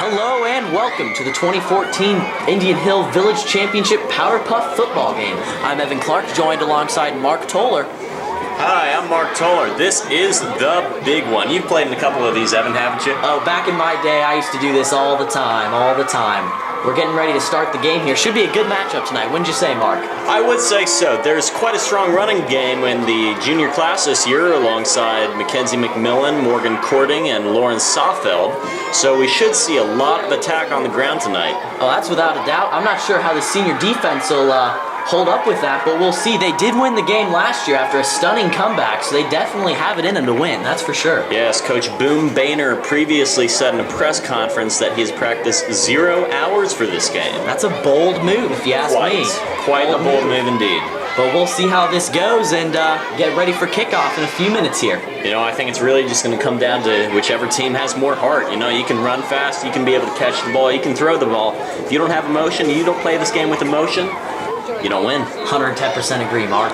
Hello and welcome to the 2014 Indian Hill Village Championship Powder Puff football game. I'm Evan Clark, joined alongside Mark Toller. Hi, I'm Mark Toller. This is the big one. You've played in a couple of these, Evan, haven't you? Oh, back in my day, I used to do this all the time. We're getting ready to start the game here. Should be a good matchup tonight, wouldn't you say, Mark? I would say so. There's quite a strong running game in the junior class this year alongside Mackenzie McMillan, Morgan Cording, and Lauren Soffeld. So we should see a lot of attack on the ground tonight. Oh, that's without a doubt. I'm not sure how the senior defense will hold up with that, but we'll see. They did win the game last year after a stunning comeback, so they definitely have it in them to win, that's for sure. Yes, Coach Boom Boehner previously said in a press conference that he has practiced 0 hours for this game. That's a bold move, if you ask me. Quite a bold move indeed. But we'll see how this goes and get ready for kickoff in a few minutes here. You know, I think it's really just going to come down to whichever team has more heart. You know, you can run fast, you can be able to catch the ball, you can throw the ball. If you don't have emotion, you don't play this game with emotion, you don't win. 110% agree, Mark.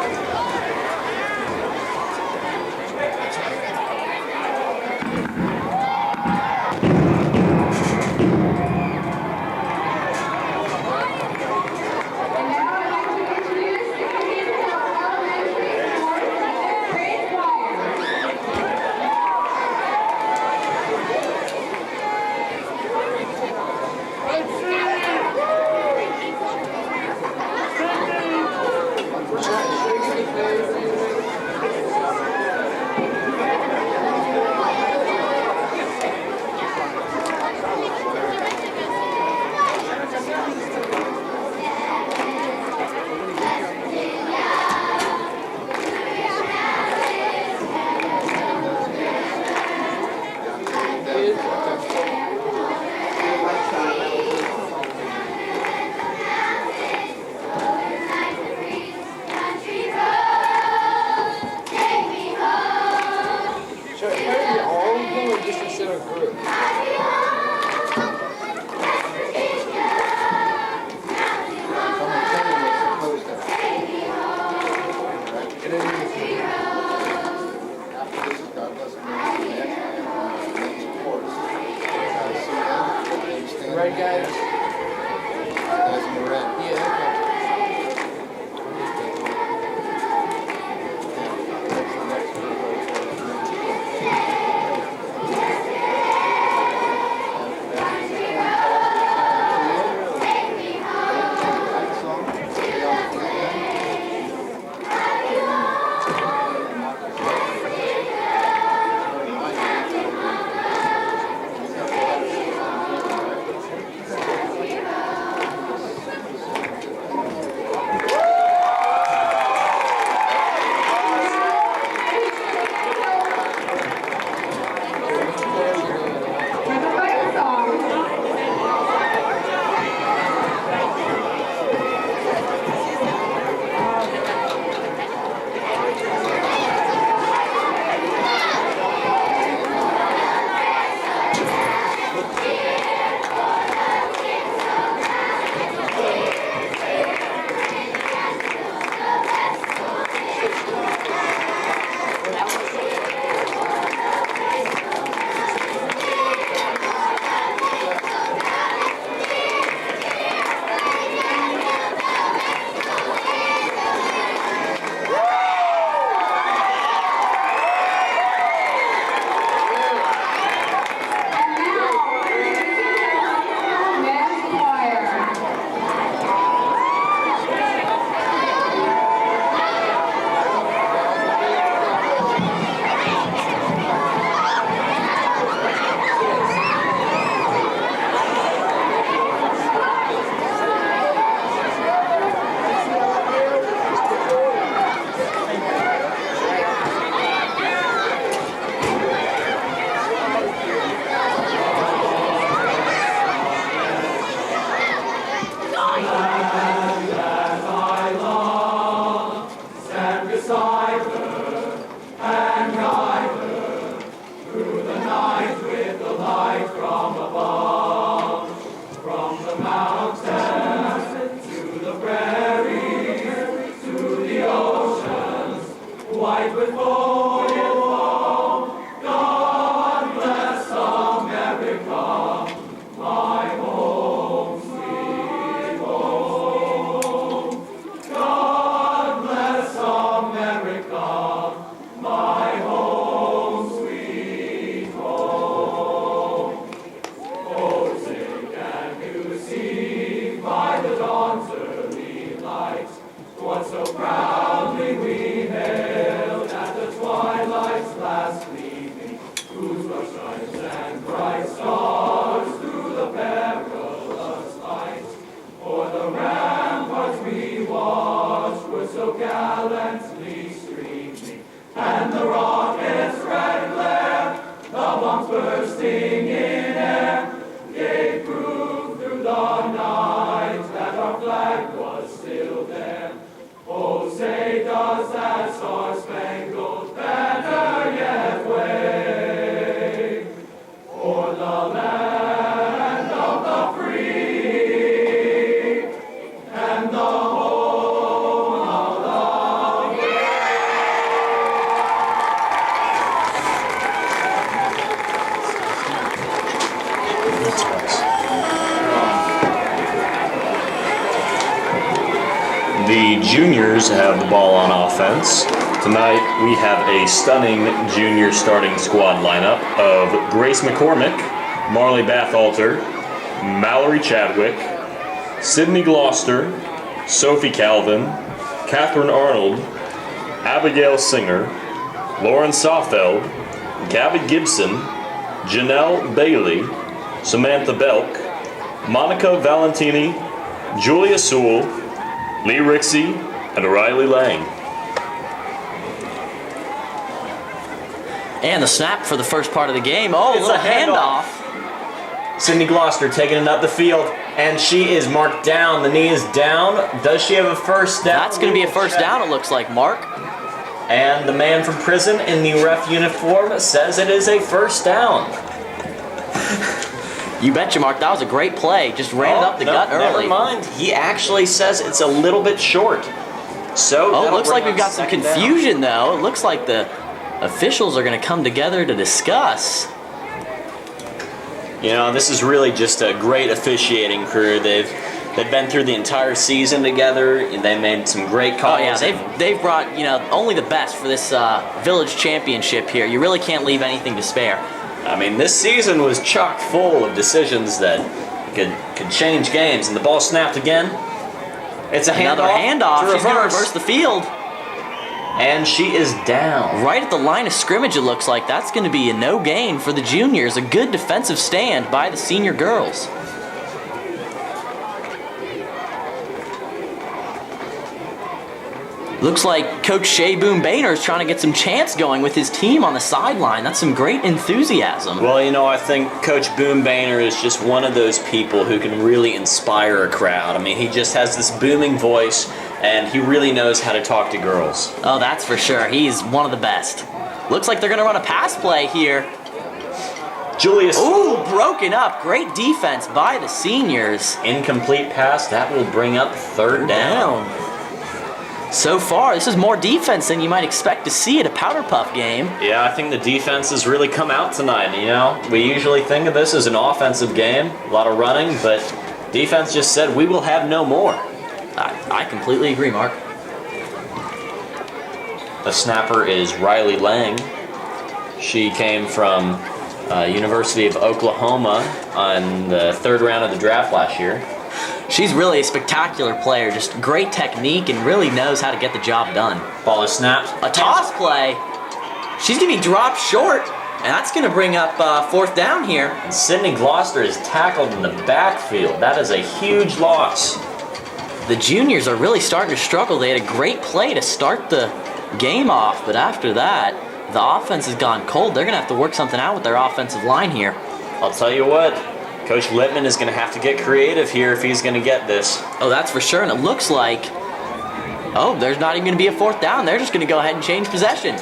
Right, guys? The juniors have the ball on offense. Tonight we have a stunning junior starting squad lineup of Grace McCormick, Marley Bathalter, Mallory Chadwick, Sydney Gloucester, Sophie Calvin, Catherine Arnold, Abigail Singer, Lauren Soffeld, Gabby Gibson, Janelle Bailey, Samantha Belk, Monica Valentini, Julia Sewell, Lee Rixey, and Riley Lang. And the snap for the first part of the game. Oh, It's a little a handoff. handoff. Sydney Gloucester taking it up the field, and she is marked down. The knee is down. Does she have a first down? That's going to be a first down, it looks like, Mark. And the man from prison in the ref uniform says it is a first down. You betcha, Mark. That was a great play. Just ran it up the gut early. Never mind. He actually says it's a little bit short. So Oh, it looks like we've got some second down. confusion, though. It looks like the officials are going to come together to discuss. You know, this is really just a great officiating crew. They've been through the entire season together. They made some great calls. Oh yeah, they've brought only the best for this village championship here. You really can't leave anything to spare. I mean, this season was chock full of decisions that could change games. And the ball snapped again. It's a Another handoff. She's going to reverse the field. And she is down. Right at the line of scrimmage, it looks like. That's going to be a no gain for the juniors. A good defensive stand by the senior girls. Looks like Coach Shea Boone Boehner is trying to get some chants going with his team on the sideline. That's some great enthusiasm. Well, you know, I think Coach Boone Boehner is just one of those people who can really inspire a crowd. I mean, he just has this booming voice, and he really knows how to talk to girls. Oh, that's for sure. He's one of the best. Looks like they're going to run a pass play here. Julius. Ooh, broken up. Great defense by the seniors. Incomplete pass. That will bring up third down. So far, this is more defense than you might expect to see at a Powder Puff game. Yeah, I think the defense has really come out tonight. You know, we usually think of this as an offensive game, a lot of running, but defense just said we will have no more. I completely agree, Mark. The snapper is Riley Lang. She came from University of Oklahoma on the third round of the draft last year. She's really a spectacular player, just great technique and really knows how to get the job done. Ball is snapped. A toss play. She's going to be dropped short, and that's going to bring up fourth down here. And Sydney Gloucester is tackled in the backfield. That is a huge loss. The juniors are really starting to struggle. They had a great play to start the game off, but after that, the offense has gone cold. They're going to have to work something out with their offensive line here. I'll tell you what, Coach Lippman is going to have to get creative here if he's going to get this. Oh, that's for sure, and it looks like, there's not even going to be a fourth down. They're just going to go ahead and change possession.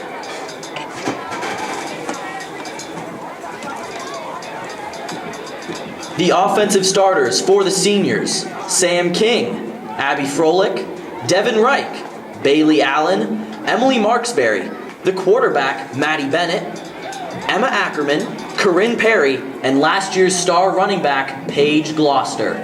The offensive starters for the seniors: Sam King, Abby Froelich, Devin Reich, Bailey Allen, Emily Marksberry. The quarterback, Maddie Bennett, Emma Ackerman, Corinne Perry, and last year's star running back, Paige Gloucester.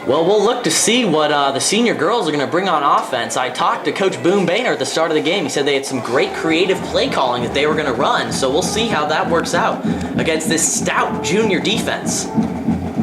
Well, we'll look to see what the senior girls are going to bring on offense. I talked to Coach Boone Boehner at the start of the game. He said they had some great creative play calling that they were going to run, so we'll see how that works out against this stout junior defense.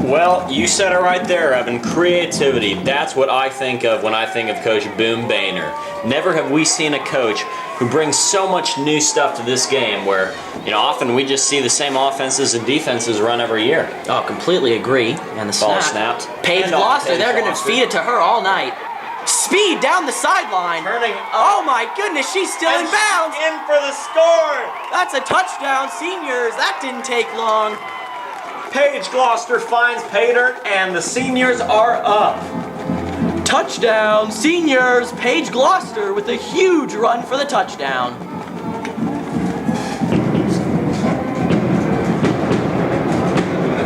Well, you said it right there, Evan. Creativity. That's what I think of when I think of Coach Boone Boehner. Never have we seen a coach who brings so much new stuff to this game where, often we just see the same offenses and defenses run every year. Oh, completely agree. And the Ball snap. snapped. Paige Gloucester, they're going to feed it to her all night. Speed down the sideline. Turning up. Oh my goodness, she's still in bounds. In for the score. That's a touchdown, seniors. That didn't take long. Paige Gloucester finds pay dirt, and the seniors are up. Touchdown, seniors! Paige Gloucester with a huge run for the touchdown.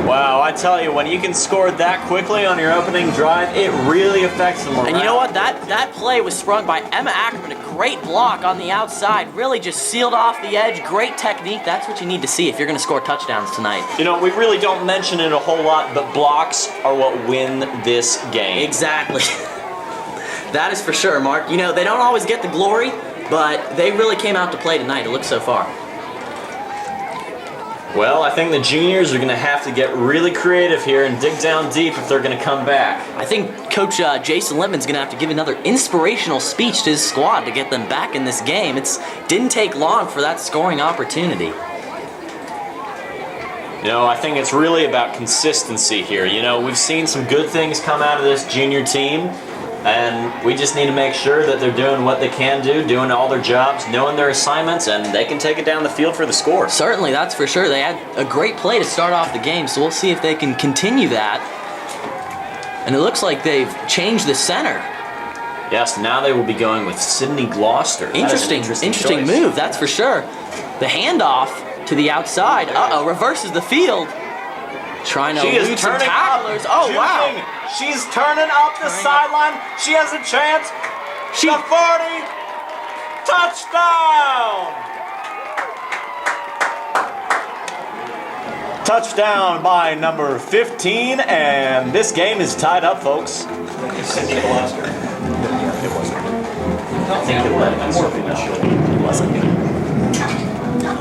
Wow, I tell you, when you can score that quickly on your opening drive, it really affects the morale. And you know what? That play was sprung by Emma Ackerman. A great block on the outside. Really just sealed off the edge. Great technique. That's what you need to see if you're going to score touchdowns tonight. You know, we really don't mention it a whole lot, but blocks are what win this game. Exactly. That is for sure, Mark. You know, they don't always get the glory, but they really came out to play tonight, it looks so far. Well, I think the juniors are going to have to get really creative here and dig down deep if they're going to come back. I think Coach Jason Lippman's going to have to give another inspirational speech to his squad to get them back in this game. It didn't take long for that scoring opportunity. You know, I think it's really about consistency here. You know, we've seen some good things come out of this junior team, and we just need to make sure that they're doing what they can do, doing all their jobs, knowing their assignments, and they can take it down the field for the score. Certainly, that's for sure. They had a great play to start off the game, so we'll see if they can continue that. And it looks like they've changed the center. Yes, now they will be going with Sydney Gloucester. Interesting choice. move, that's for sure. The handoff to the outside. Uh-oh, reverses the field. Trying to elude some tacklers. Oh, wow. She's turning up the sideline. She has a chance. The 40. Touchdown! Touchdown by number 15, and this game is tied up, folks. Sydney Gloucester. It wasn't. I think it wasn't.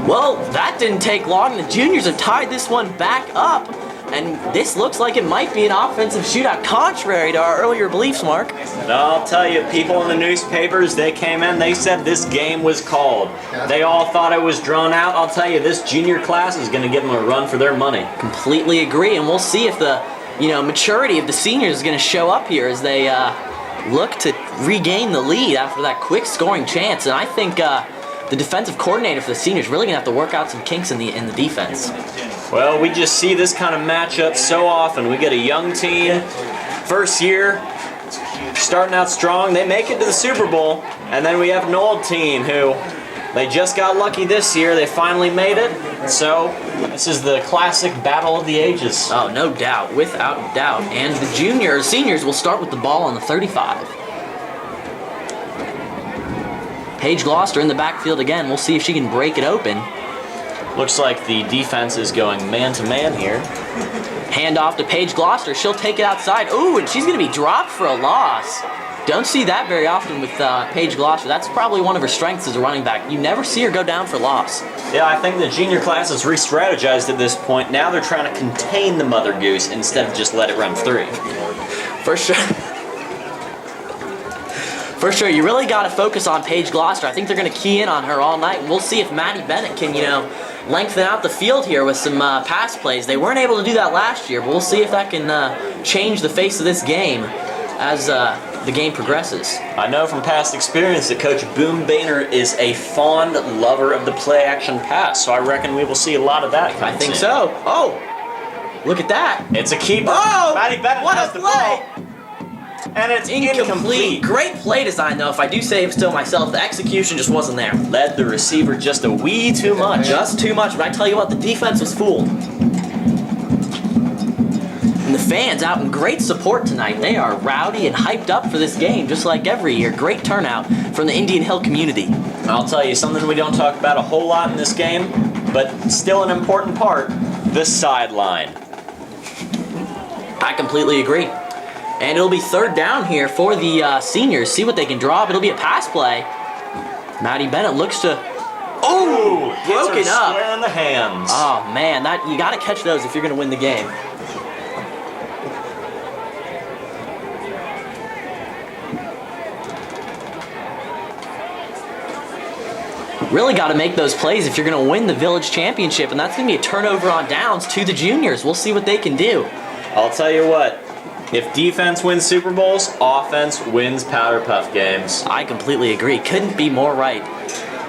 Well, that didn't take long. The juniors have tied this one back up. And this looks like it might be an offensive shootout, contrary to our earlier beliefs, Mark. I'll tell you, people in the newspapers, they came in, they said this game was called. They all thought it was drawn out. I'll tell you, this junior class is going to give them a run for their money. Completely agree, and we'll see if the maturity of the seniors is going to show up here as they look to regain the lead after that quick scoring chance. And I think the defensive coordinator for the seniors really going to have to work out some kinks in the defense. Well, we just see this kind of matchup so often. We get a young team, first year, starting out strong. They make it to the Super Bowl, and then we have an old team who they just got lucky this year. They finally made it. So this is the classic battle of the ages. Oh, no doubt, without doubt. And the seniors will start with the ball on the 35. Paige Gloucester in the backfield again. We'll see if she can break it open. Looks like the defense is going man-to-man here. Hand off to Paige Gloucester. She'll take it outside. Ooh, and she's going to be dropped for a loss. Don't see that very often with Paige Gloucester. That's probably one of her strengths as a running back. You never see her go down for loss. Yeah, I think the junior class has re-strategized at this point. Now they're trying to contain the Mother Goose instead of just let it run free. For sure. For sure, you really got to focus on Paige Gloucester. I think they're going to key in on her all night. And we'll see if Maddie Bennett can, lengthen out the field here with some pass plays. They weren't able to do that last year, but we'll see if that can change the face of this game as the game progresses. I know from past experience that Coach Boom Boehner is a fond lover of the play-action pass, so I reckon we will see a lot of that. I think so. Oh, look at that. It's a keeper. Oh, Maddie Bennett what has a the play. ball. And it's incomplete. Great play design, though, if I do say so myself. The execution just wasn't there. Led the receiver just a wee too much. Just too much, but I tell you what, the defense was fooled. And the fans out in great support tonight. They are rowdy and hyped up for this game, just like every year. Great turnout from the Indian Hill community. I'll tell you something we don't talk about a whole lot in this game, but still an important part, the sideline. I completely agree. And it'll be third down here for the seniors. See what they can draw up. It'll be a pass play. Maddie Bennett looks to... Oh, broken up. Square in the hands. Oh, man, you got to catch those if you're going to win the game. Really got to make those plays if you're going to win the village championship, and that's going to be a turnover on downs to the juniors. We'll see what they can do. I'll tell you what. If defense wins Super Bowls, offense wins Powder Puff games. I completely agree. Couldn't be more right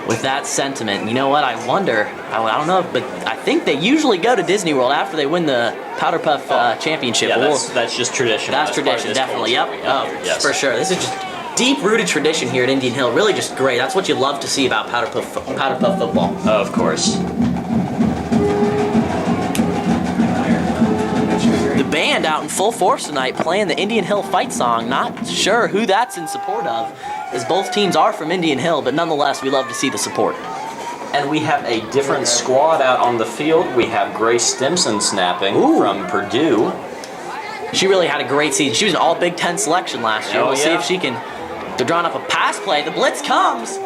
with that sentiment. You know what? I wonder, I don't know, but I think they usually go to Disney World after they win the Powder Puff Championship. Yeah, that's just tradition. That's part of tradition, this definitely. culture Yep. we have Oh, here. Yes. for sure. This is just deep-rooted tradition here at Indian Hill. Really just great. That's what you love to see about Powder Puff football. Of course. The band out in full force tonight playing the Indian Hill fight song. Not sure who that's in support of, as both teams are from Indian Hill, but nonetheless, we love to see the support. And we have a different squad out on the field. We have Grace Stimson snapping from Purdue. She really had a great season. She was an all Big Ten selection last year. Oh, We'll see yeah. if she can. They're drawing up a pass play. The blitz comes.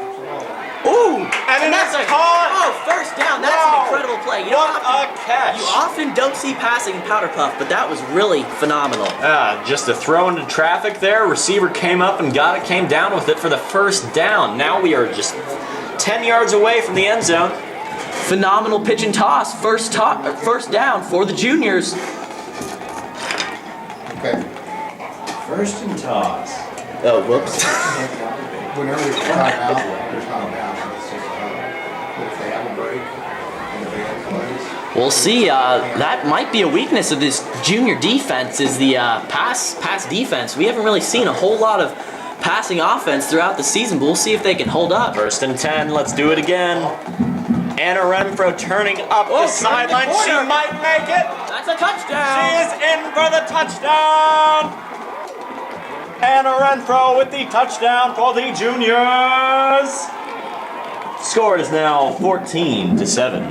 Ooh! And that's it's caught! Oh, first down. That's Wow. an incredible play. You know, What a catch! you often don't see passing in Powder Puff, but that was really phenomenal. Just a throw into traffic there. Receiver came up and got it, came down with it for the first down. Now we are just 10 yards away from the end zone. Phenomenal pitch and toss. First down for the juniors. Okay. First and toss. Oh, whoops. Whenever there's time out, there's time out. It's just, if they have a break and the band plays. We'll see. That might be a weakness of this junior defense is the pass defense. We haven't really seen a whole lot of passing offense throughout the season, but we'll see if they can hold up. First and 10, let's do it again. Anna Renfro turning up the sideline. She might make it. That's a She touchdown. is in for the touchdown. Anna Renfro with the touchdown for the juniors. Score is now 14-7.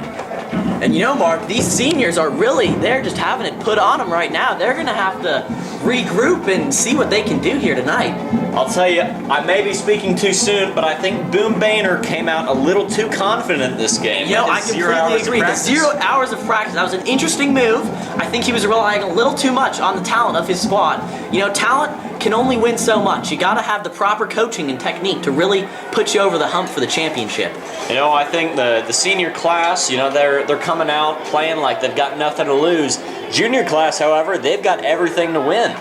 And you know, Mark, these seniors are they're just having it put on them right now. They're going to have to regroup and see what they can do here tonight. I'll tell you, I may be speaking too soon, but I think Boom Boehner came out a little too confident this game. You know, with I his 0 completely hours of agree. The practice. 0 hours of practice, that was an interesting move. I think he was relying a little too much on the talent of his squad. You know, talent can only win so much. You got to have the proper coaching and technique to really put you over the hump for the championship. You know, I think the senior class, you know, they're coming out playing like they've got nothing to lose. Junior class, however, they've got everything to win.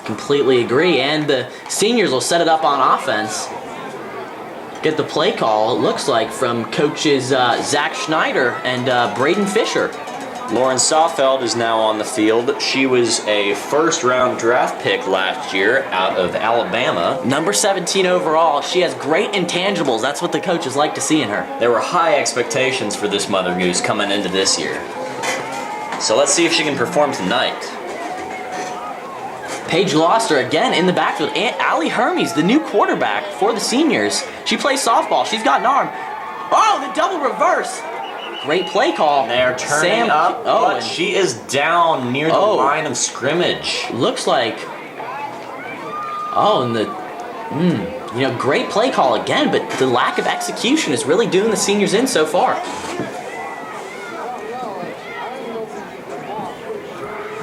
Completely agree. And the seniors will set it up on offense. Get the play call, it looks like, from coaches Zach Schneider and Braden Fisher. Lauren Sawfeld is now on the field. She was a first-round draft pick last year out of Alabama. Number 17 overall. She has great intangibles. That's what the coaches like to see in her. There were high expectations for this Mother Goose coming into this year. So let's see if she can perform tonight. Paige Gloucester again in the backfield. And Allie Hermes, the new quarterback for the seniors. She plays softball. She's got an arm. Oh, the double reverse. Great play call. And they're turning up, but and she is down near the line of scrimmage. looks like. Oh, and great play call again, but the lack of execution is really doing the seniors in so far.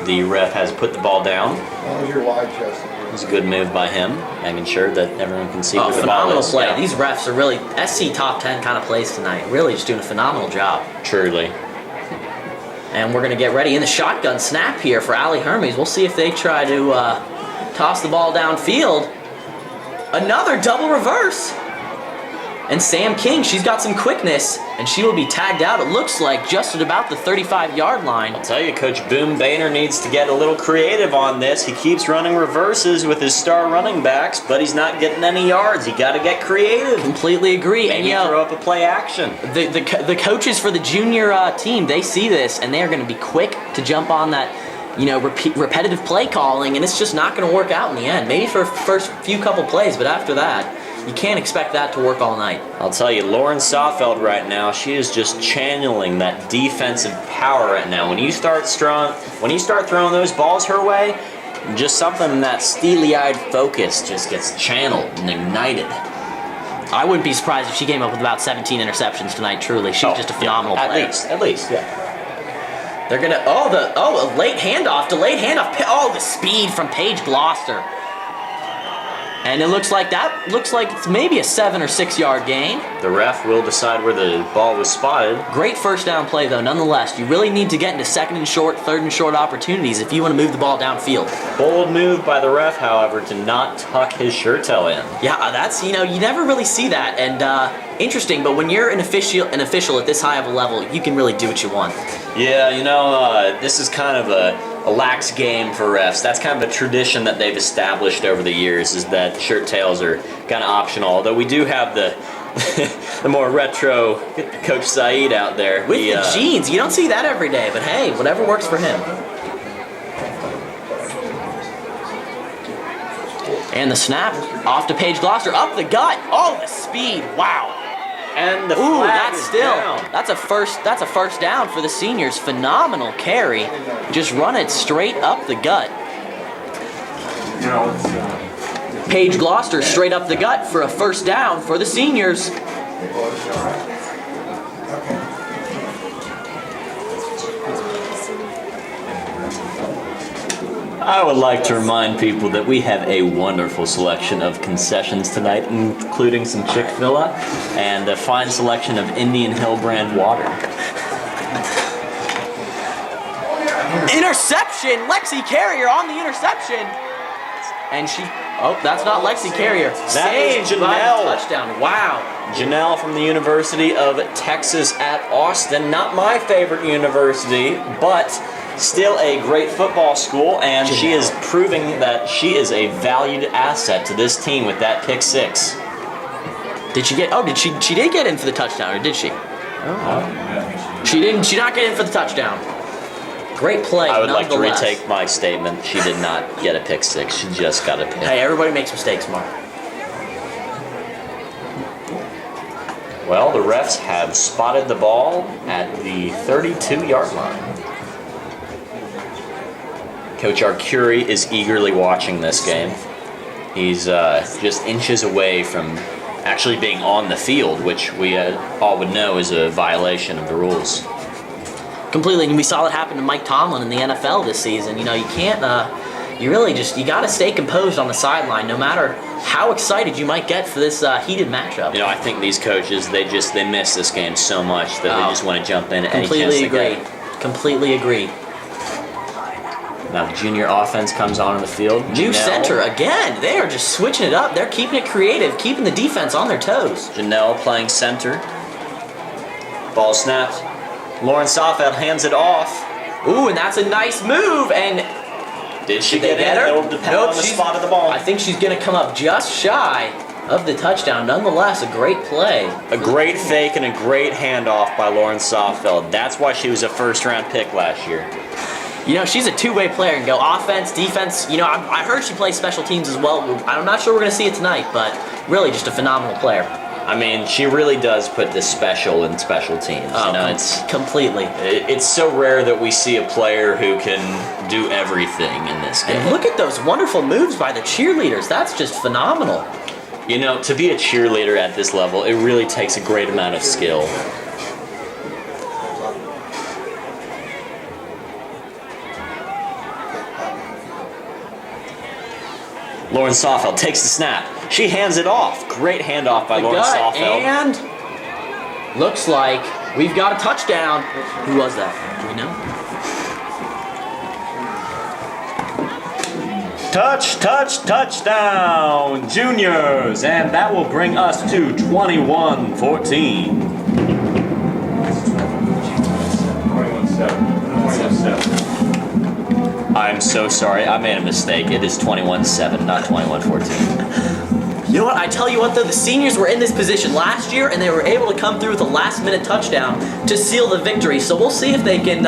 The ref has put the ball down. As long as you're wide chested. It was a good move by him, making sure that everyone can see where the ball Phenomenal is. play. Yeah. These refs are really SC top 10 kind of plays tonight. Really just doing a phenomenal job. Truly. And we're going to get ready in the shotgun snap here for Allie Hermes. We'll see if they try to toss the ball downfield. Another double reverse. And Sam King, she's got some quickness, and she will be tagged out, it looks like, just at about the 35-yard line. I'll tell you, Coach Boom Boehner needs to get a little creative on this. He keeps running reverses with his star running backs, but he's not getting any yards. He got to get creative. Completely agree. Maybe and, throw up a play action. The coaches for the junior team, they see this, and they're going to be quick to jump on that, repetitive play calling, and it's just not going to work out in the end. Maybe for first few couple plays, but after that, you can't expect that to work all night. I'll tell you, Lauren Sawfeld right now, she is just channeling that defensive power right now. When you start throwing those balls her way, just something in that steely-eyed focus just gets channeled and ignited. I wouldn't be surprised if she came up with about 17 interceptions tonight, truly. She's just a phenomenal player. At least, yeah. They're gonna, a late handoff, delayed handoff. Oh, the speed from Paige Gloucester. And it looks like it's maybe a 7 or 6 yard gain. The ref will decide where the ball was spotted. Great first down play though, nonetheless. You really need to get into second and short, third and short opportunities if you want to move the ball downfield. Bold move by the ref, however, to not tuck his shirt tail in. Yeah, that's, you never really see that. And interesting, but when you're an official at this high of a level, you can really do what you want. Yeah, this is kind of a a lax game for refs. That's kind of a tradition that they've established over the years, is that shirt tails are kind of optional. Although we do have the the more retro Coach Saeed out there. With the jeans. You don't see that every day, but hey, whatever works for him. And the snap off to Paige Gloucester, up the gut. Oh, the speed! Wow. And the Ooh, flag that's is still down. that's a first down for the seniors. Phenomenal carry. Just run it straight up the gut. Paige Gloucester straight up the gut for a first down for the seniors. I would like to remind people that we have a wonderful selection of concessions tonight, including some Chick-fil-A and a fine selection of Indian Hill brand water. Interception! Lexi Carrier on the interception. And that's not Lexi Carrier. That is Saved by the Janelle. touchdown. Wow. Janelle from the University of Texas at Austin. Not my favorite university, but still a great football school, and she is proving that she is a valued asset to this team with that pick six. Did she get? Oh, she did get in for the touchdown, or did she? Oh. She didn't. She not get in for the touchdown. Great play. I would like to nonetheless. retake my statement. She did not get a pick six. She just got a pick. Hey, everybody makes mistakes, Mark. Well, the refs have spotted the ball at the 32-yard line. Coach Arcuri is eagerly watching this game. He's just inches away from actually being on the field, which we all would know is a violation of the rules. Completely, and we saw it happen to Mike Tomlin in the NFL this season. You know, you can't, you got to stay composed on the sideline, no matter how excited you might get for this heated matchup. You know, I think these coaches, they miss this game so much that they just want to jump in at any chance they get. Completely agree. Now the junior offense comes on in the field. New Janelle. center again. They are just switching it up. They're keeping it creative, keeping the defense on their toes. Janelle playing center. Ball snapped. Lauren Sofeld hands it off. Ooh, and that's a nice move. And Did she they get in? her? It'll depend on the spot of the ball. I think she's going to come up just shy of the touchdown. Nonetheless, a great play. A great fake and a great handoff by Lauren Sofeld. That's why she was a first-round pick last year. You know, she's a two-way player and go offense, defense. You know, I heard she plays special teams as well. I'm not sure we're going to see it tonight, but really just a phenomenal player. I mean, she really does put the special in special teams. Oh, you know, it's completely. It's so rare that we see a player who can do everything in this game. And look at those wonderful moves by the cheerleaders. That's just phenomenal. You know, to be a cheerleader at this level, it really takes a great amount of skill. Lauren Sofeld takes the snap. She hands it off. Great handoff by Lauren Sofeld. And looks like we've got a touchdown. Who was that? Do we know? Touchdown, juniors. And that will bring us to 21-14. 21-7. I'm so sorry. I made a mistake. It is 21-7, not 21-14. You know what? I tell you what, though, the seniors were in this position last year, and they were able to come through with a last-minute touchdown to seal the victory. So we'll see if they can,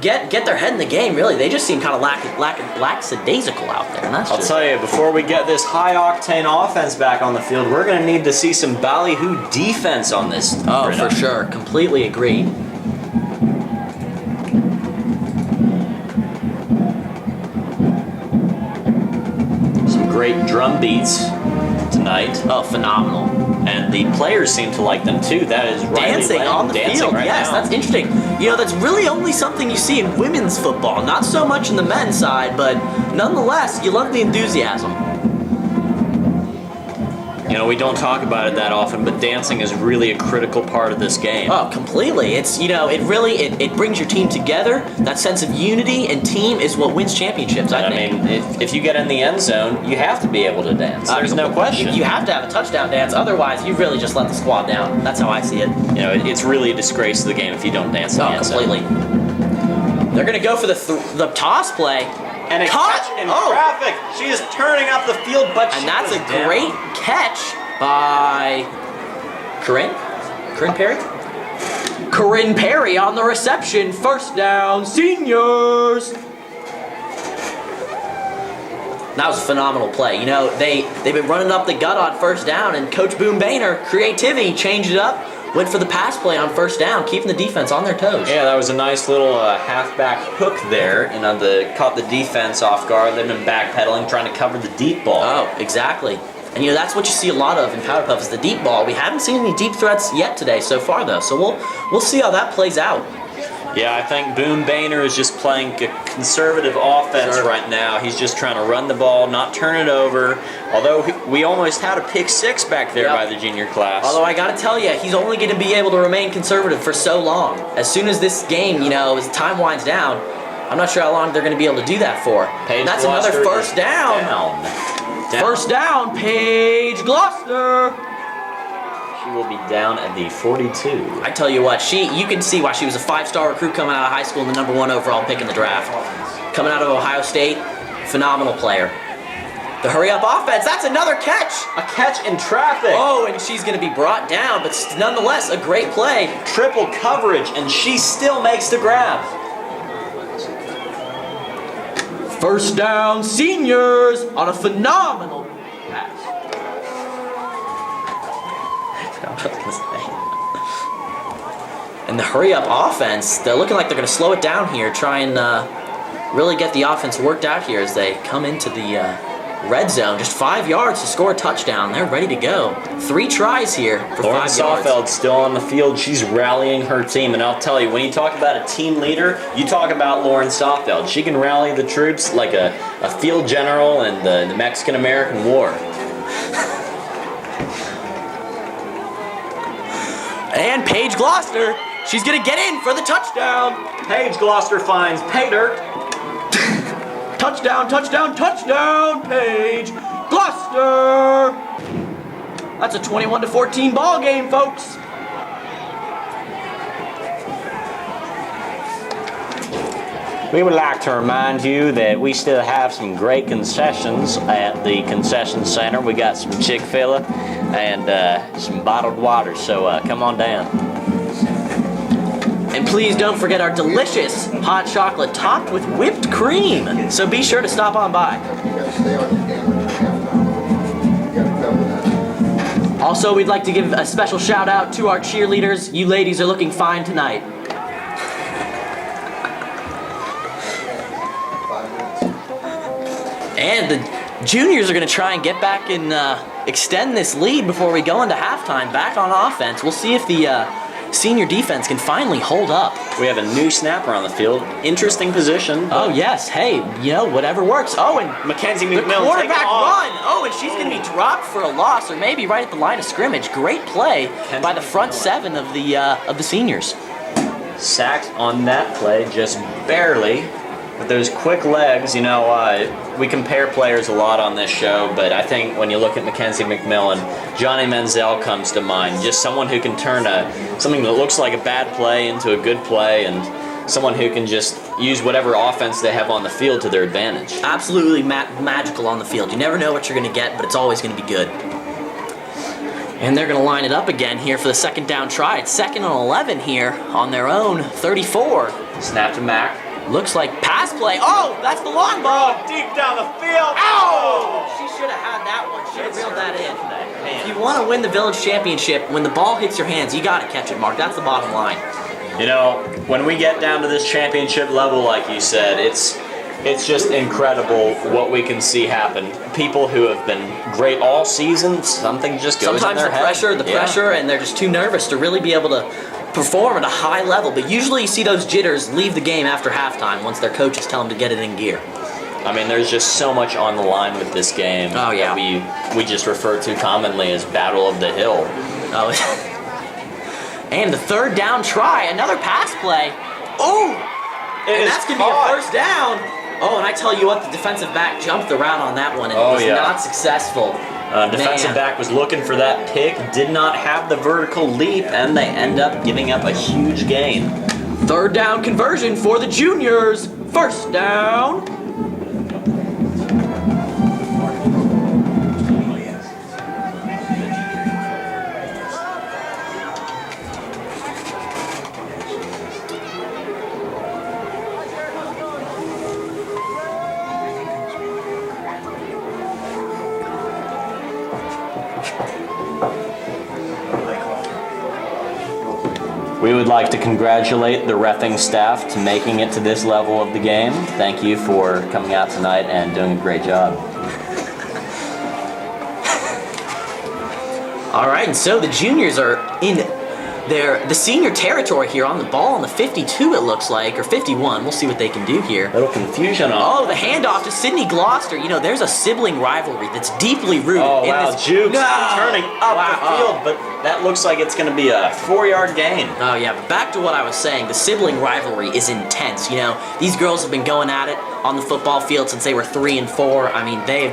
get their head in the game. Really, they just seem kind of lackadaisical out there. And that's I'll tell you, before we get this high-octane offense back on the field, we're going to need to see some ballyhoo defense on this. Oh, for sure. Completely agree. Great drum beats tonight. Oh, phenomenal. And the players seem to like them too. That is Riley Dancing Lamb on the dancing field, right yes, now. that's interesting. You know, that's really only something you see in women's football. Not so much in the men's side, but nonetheless, you love the enthusiasm. You know, we don't talk about it that often, but dancing is really a critical part of this game. Oh, completely. It's, it brings your team together. That sense of unity and team is what wins championships, I think. mean, if you get in the end zone, you have to be able to dance. There's no question. You have to have a touchdown dance, otherwise you really just let the squad down. That's how I see it. You know, it's really a disgrace to the game if you don't dance in the end zone. Completely. They're going to go for the toss play. And a Caught! catch in Oh. traffic. She is turning up the field, but And she that's was a down. great catch by Corinne Perry? Corinne Perry on the reception. First down, Seniors. That was a phenomenal play. You know, they've been running up the gut on first down, and Coach Boone Boehner, creativity, changed it up, went for the pass play on first down, keeping the defense on their toes. Yeah, that was a nice little halfback hook there. You know, caught the defense off guard. They've been backpedaling, trying to cover the deep ball. Oh, exactly. And you know, that's what you see a lot of in Powder Puff is the deep ball. We haven't seen any deep threats yet today so far, though. So we'll see how that plays out. Yeah, I think Boone Boehner is just playing a conservative offense right now. He's just trying to run the ball, not turn it over. Although we almost had a pick six back there by the junior class. Although I got to tell you, he's only going to be able to remain conservative for so long. As soon as this game, you know, as time winds down, I'm not sure how long they're going to be able to do that for. That's another first down. First down, Paige Gloucester. She will be down at the 42. I tell you what, you can see why she was a 5-star recruit coming out of high school and the #1 overall pick in the draft. Coming out of Ohio State, phenomenal player. The hurry-up offense, that's another catch. A catch in traffic. Oh, and she's going to be brought down, but nonetheless, a great play. Triple coverage, and she still makes the grab. First down, Seniors on a phenomenal pass. And the hurry-up offense, they're looking like they're going to slow it down here, try and really get the offense worked out here as they come into the red zone. Just 5 yards to score a touchdown. They're ready to go. 3 tries here for Lauren 5 yards. Sawfeld still on the field. She's rallying her team. And I'll tell you, when you talk about a team leader, you talk about Lauren Sawfeld. She can rally the troops like a field general in the Mexican-American War. And Paige Gloucester, she's going to get in for the touchdown. Paige Gloucester finds pay dirt. Touchdown, touchdown, touchdown, Paige Gloucester. That's a 21-14 ball game, folks. We would like to remind you that we still have some great concessions at the concession center. We got some Chick-fil-A and some bottled water, so come on down. And please don't forget our delicious hot chocolate topped with whipped cream. So be sure to stop on by. You gotta stay on your game when you're halftime. You gotta cover that. Also, we'd like to give a special shout out to our cheerleaders. You ladies are looking fine tonight. 5 minutes. And the juniors are going to try and get back and extend this lead before we go into halftime. Back on offense. We'll see if the senior defense can finally hold up. We have a new snapper on the field. Interesting position. Oh, yes. Hey, you know, whatever works. Oh, and Mackenzie the McMillan quarterback taking off. run. Oh, and she's going to be dropped for a loss, or maybe right at the line of scrimmage. Great play by the front 7 of the seniors. Sacked on that play, just barely. With those quick legs, you know, we compare players a lot on this show, but I think when you look at Mackenzie McMillan, Johnny Menzel comes to mind. Just someone who can turn something that looks like a bad play into a good play, and someone who can just use whatever offense they have on the field to their advantage. Absolutely magical on the field. You never know what you're going to get, but it's always going to be good. And they're going to line it up again here for the second down try. It's 2nd and 11 here on their own 34. Snap to Mac. Looks like pass play. Oh, that's the long ball. Deep down the field. Ow! She should have had that one. Should have reeled that in. If you want to win the village championship, when the ball hits your hands, you got to catch it, Mark. That's the bottom line. You know, when we get down to this championship level, like you said, it's just incredible what we can see happen. People who have been great all season, something just goes in their head. Sometimes the pressure, and they're just too nervous to really be able to perform at a high level. But usually you see those jitters leave the game after halftime once their coaches tell them to get it in gear. I mean, there's just so much on the line with this game. Oh, yeah. That we just refer to commonly as Battle of the Hill. Oh. And the third down try, another pass play. Oh! And that's going to be a first down. Oh, and I tell you what, the defensive back jumped the route on that one and was not successful. Defensive back was looking for that pick, did not have the vertical leap, and they end up giving up a huge gain. Third down conversion for the juniors. First down. We would like to congratulate the reffing staff to making it to this level of the game. Thank you for coming out tonight and doing a great job. All right, and so the juniors are in the senior territory here on the ball on the 52, it looks like, or 51. We'll see what they can do here. Little confusion on. Oh, the handoff to Sydney Gloucester. You know, there's a sibling rivalry that's deeply rooted Oh, in wow, this. Jukes No! turning up the field, but that looks like it's going to be a 4-yard gain. Oh yeah, but back to what I was saying, the sibling rivalry is intense. You know, these girls have been going at it on the football field since they were 3 and 4. I mean, they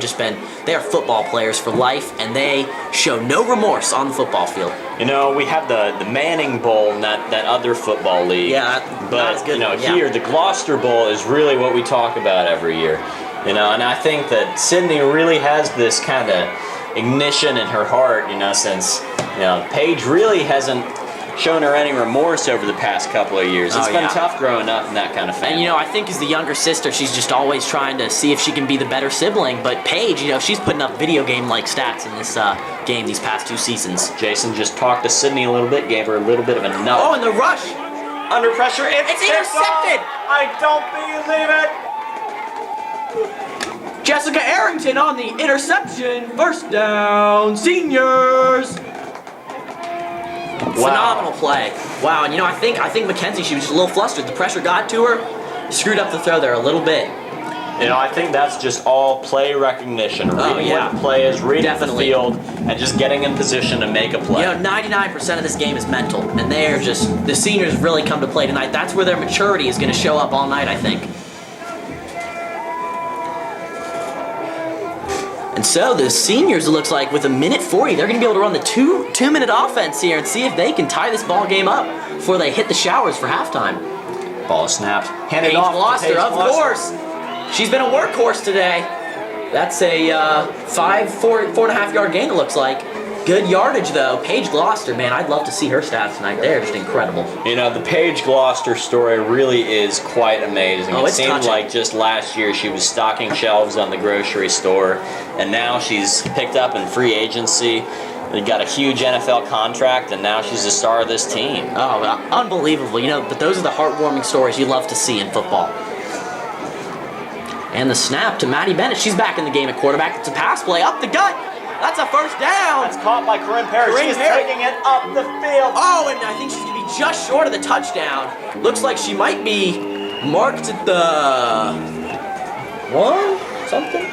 are football players for life, and they show no remorse on the football field. You know, we have the Manning Bowl in that other football league. Yeah, but not as good. you know, Yeah. here the Gloucester Bowl is really what we talk about every year. You know, and I think that Sydney really has this kind of ignition in her heart. You know, since Paige really hasn't shown her any remorse over the past couple of years. It's been tough growing up in that kind of family. And I think as the younger sister, she's just always trying to see if she can be the better sibling. But Paige, she's putting up video game-like stats in this game these past 2 seasons. Jason just talked to Sydney a little bit, gave her a little bit of a nudge. Oh, and the rush! Under pressure, it's intercepted! I don't believe it! Jessica Arrington on the interception. First down, seniors. Phenomenal play. Wow, and I think Mackenzie, she was just a little flustered. The pressure got to her, screwed up the throw there a little bit. I think that's just all play recognition. Reading where the play is, reading the field, and just getting in position to make a play. 99% of this game is mental, and the seniors really come to play tonight. That's where their maturity is going to show up all night, I think. And so the seniors, it looks like, with 1:40, they're going to be able to run the two-minute offense here and see if they can tie this ball game up before they hit the showers for halftime. Ball snapped. Handed Paige off to Gloucester, Paige of Gloucester. course. She's been a workhorse today. That's a 4.5 yard gain, it looks like. Good yardage, though. Paige Gloucester, man, I'd love to see her stats tonight. They're just incredible. The Paige Gloucester story really is quite amazing. Oh, it it's seemed touching. like just last year she was stocking shelves on the grocery store, and now she's picked up in free agency. They got a huge NFL contract, and now she's the star of this team. Oh, unbelievable. But those are the heartwarming stories you love to see in football. And the snap to Maddie Bennett. She's back in the game at quarterback. It's a pass play up the gut. That's a first down. That's caught by Corinne Perry. She's taking it up the field. Oh, and I think she's going to be just short of the touchdown. Looks like she might be marked at the 1 something.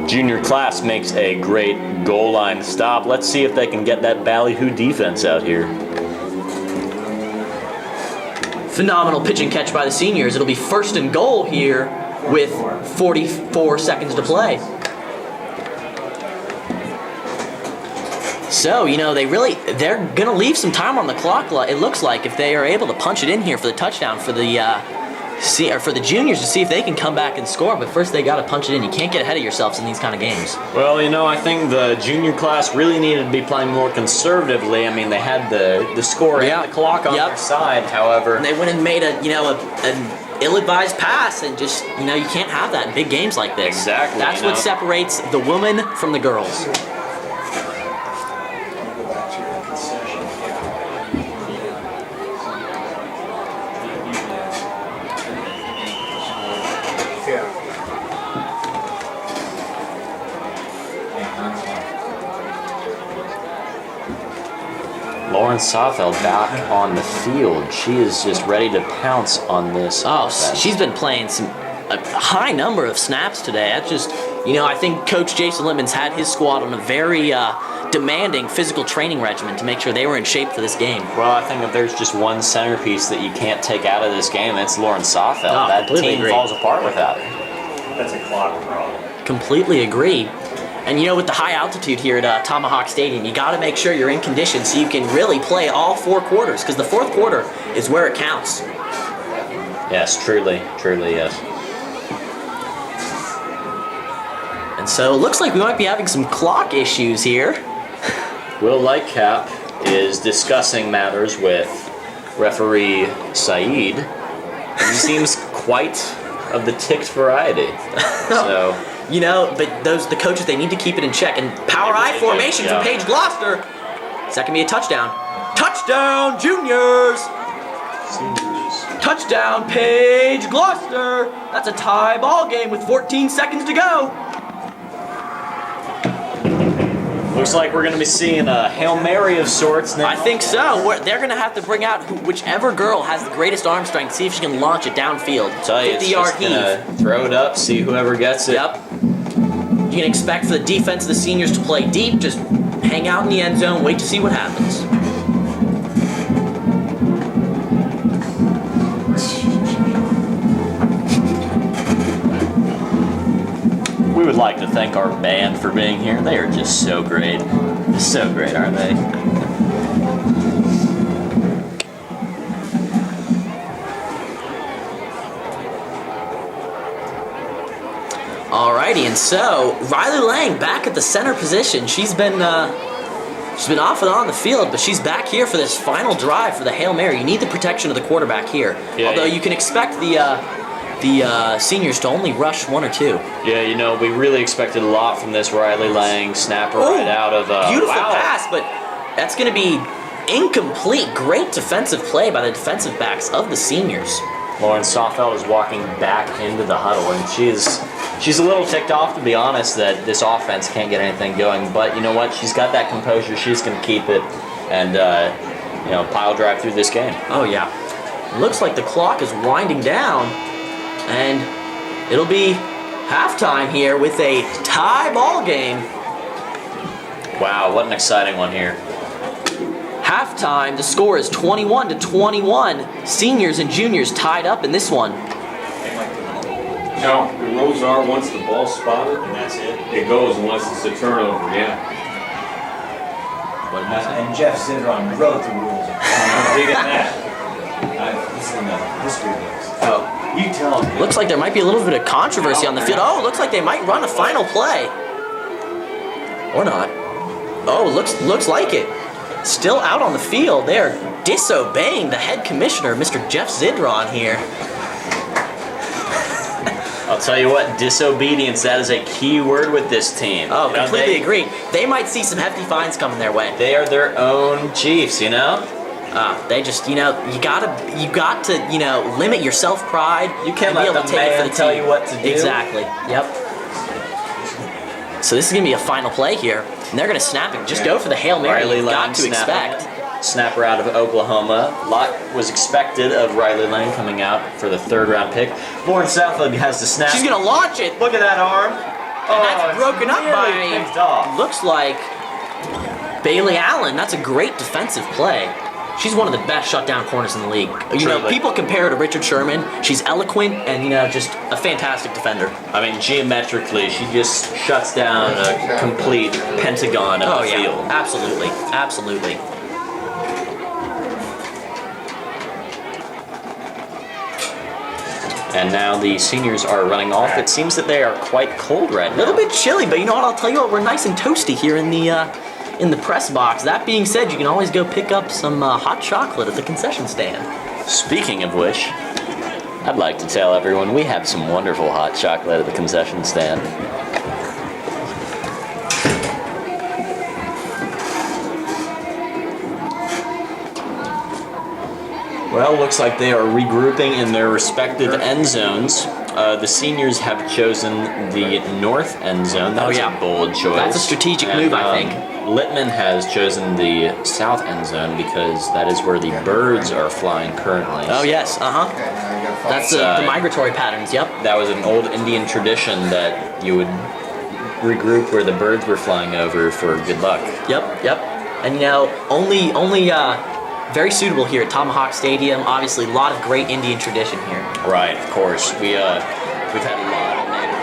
Junior class makes a great goal line stop. Let's see if they can get that ballyhoo defense out here. Phenomenal pitch and catch by the seniors. It'll be first and goal here with 44 seconds to play. So, they're going to leave some time on the clock, it looks like, if they are able to punch it in here for the touchdown for the juniors to see if they can come back and score. But first, they got to punch it in. You can't get ahead of yourselves in these kind of games. Well, I think the junior class really needed to be playing more conservatively. I mean, they had the score and the clock on their side, however. And they went and made an ill-advised pass, and just, you can't have that in big games like this. Exactly. That's what separates the women from the girls. Lauren Sofeld back on the field. She is just ready to pounce on this. Oh, offense. she's been playing a high number of snaps today. That's just, I think Coach Jason Littman's had his squad on a very demanding physical training regimen to make sure they were in shape for this game. Well, I think if there's just one centerpiece that you can't take out of this game, it's Lauren Sofeld. That completely team agree. falls apart without her. That's a clock problem. Completely agree. And you know, with the high altitude here at Tomahawk Stadium, you got to make sure you're in condition so you can really play all 4 quarters, because the 4th quarter is where it counts. Yes, truly, yes. And so it looks like we might be having some clock issues here. Will Lightcap is discussing matters with referee Saeed. He seems quite of the ticked variety. So, you know, but the coaches, they need to keep it in check. And power I formation yeah. from Paige Gloucester. Is that gonna be a touchdown? Touchdown, juniors! Touchdown, Paige Gloucester! That's a tie ball game with 14 seconds to go. looks like we're going to be seeing a Hail Mary of sorts now. I think so. They're going to have to bring out whichever girl has the greatest arm strength, see if she can launch it downfield. Tell you, 50-yard it's just gonna throw it up, see whoever gets it. Yep. You can expect for the defense of the seniors to play deep, just hang out in the end zone, wait to see what happens. We would like to thank our band for being here. They are just so great. Just so great, aren't they? Alrighty, and so Riley Lang back at the center position. She's been off and on the field, but she's back here for this final drive for the Hail Mary. You need the protection of the quarterback here. Yeah, although you can expect the seniors to only rush one or two. Yeah, you know, we really expected a lot from this Riley Lang snapper right out of beautiful wow. pass, but that's going to be incomplete. Great defensive play by the defensive backs of the seniors. Lauren Softfeld is walking back into the huddle, and she's a little ticked off, to be honest, that this offense can't get anything going. But you know what? She's got that composure. She's going to keep it and pile drive through this game. Oh yeah. Looks like the clock is winding down, and it'll be halftime here with a tie ball game. Wow, what an exciting one here. Halftime, the score is 21-21. Seniors and juniors tied up in this one. No, the rules are once the ball's spotted, and that's it. It goes unless it's a turnover, yeah. And Jeff Zidron wrote the rules. Dig at that. This is in the history books. Oh. You tell me. Looks like there might be a little bit of controversy on the field. Oh, looks like they might run a final play. Or not. Oh, looks like it. Still out on the field. They are disobeying the head commissioner, Mr. Jeff Zidron here. I'll tell you what, disobedience, that is a key word with this team. Oh, completely agree. They might see some hefty fines coming their way. They are their own chiefs, you know? They just, you got to, limit your self-pride. You can't and be let able the to take it for man the tell team. you what to do. Exactly. Yep. So this is gonna be a final play here, and they're gonna snap it. Just go for the Hail Mary. Riley You've Lang got to expect. Snapper out of Oklahoma. A lot was expected of Riley Lang coming out for the third-round pick. Lauren Southwood has the snap. She's gonna launch it. Look at that arm. And that's broken up picked off. by, looks like, Bailey Allen. That's a great defensive play. She's one of the best shutdown corners in the league. You know, people compare her to Richard Sherman. She's eloquent and, just a fantastic defender. I mean, geometrically, she just shuts down a complete pentagon of the field. Absolutely. Absolutely. And now the seniors are running off. It seems that they are quite cold right now. A little bit chilly, but you know what? I'll tell you what, we're nice and toasty here in the press box. That being said, you can always go pick up some hot chocolate at the concession stand. Speaking of which, I'd like to tell everyone we have some wonderful hot chocolate at the concession stand. Well, looks like they are regrouping in their respective end zones. The seniors have chosen the north end zone. That was a bold choice. That's a strategic move, I think. Littman has chosen the south end zone because that is where the birds are flying currently. Oh, yes. Uh-huh. Okay, now you gotta follow. That's the migratory patterns, yep. That was an old Indian tradition that you would regroup where the birds were flying over for good luck. Yep. And only very suitable here at Tomahawk Stadium. Obviously, a lot of great Indian tradition here. Right, of course. We've had a lot of native.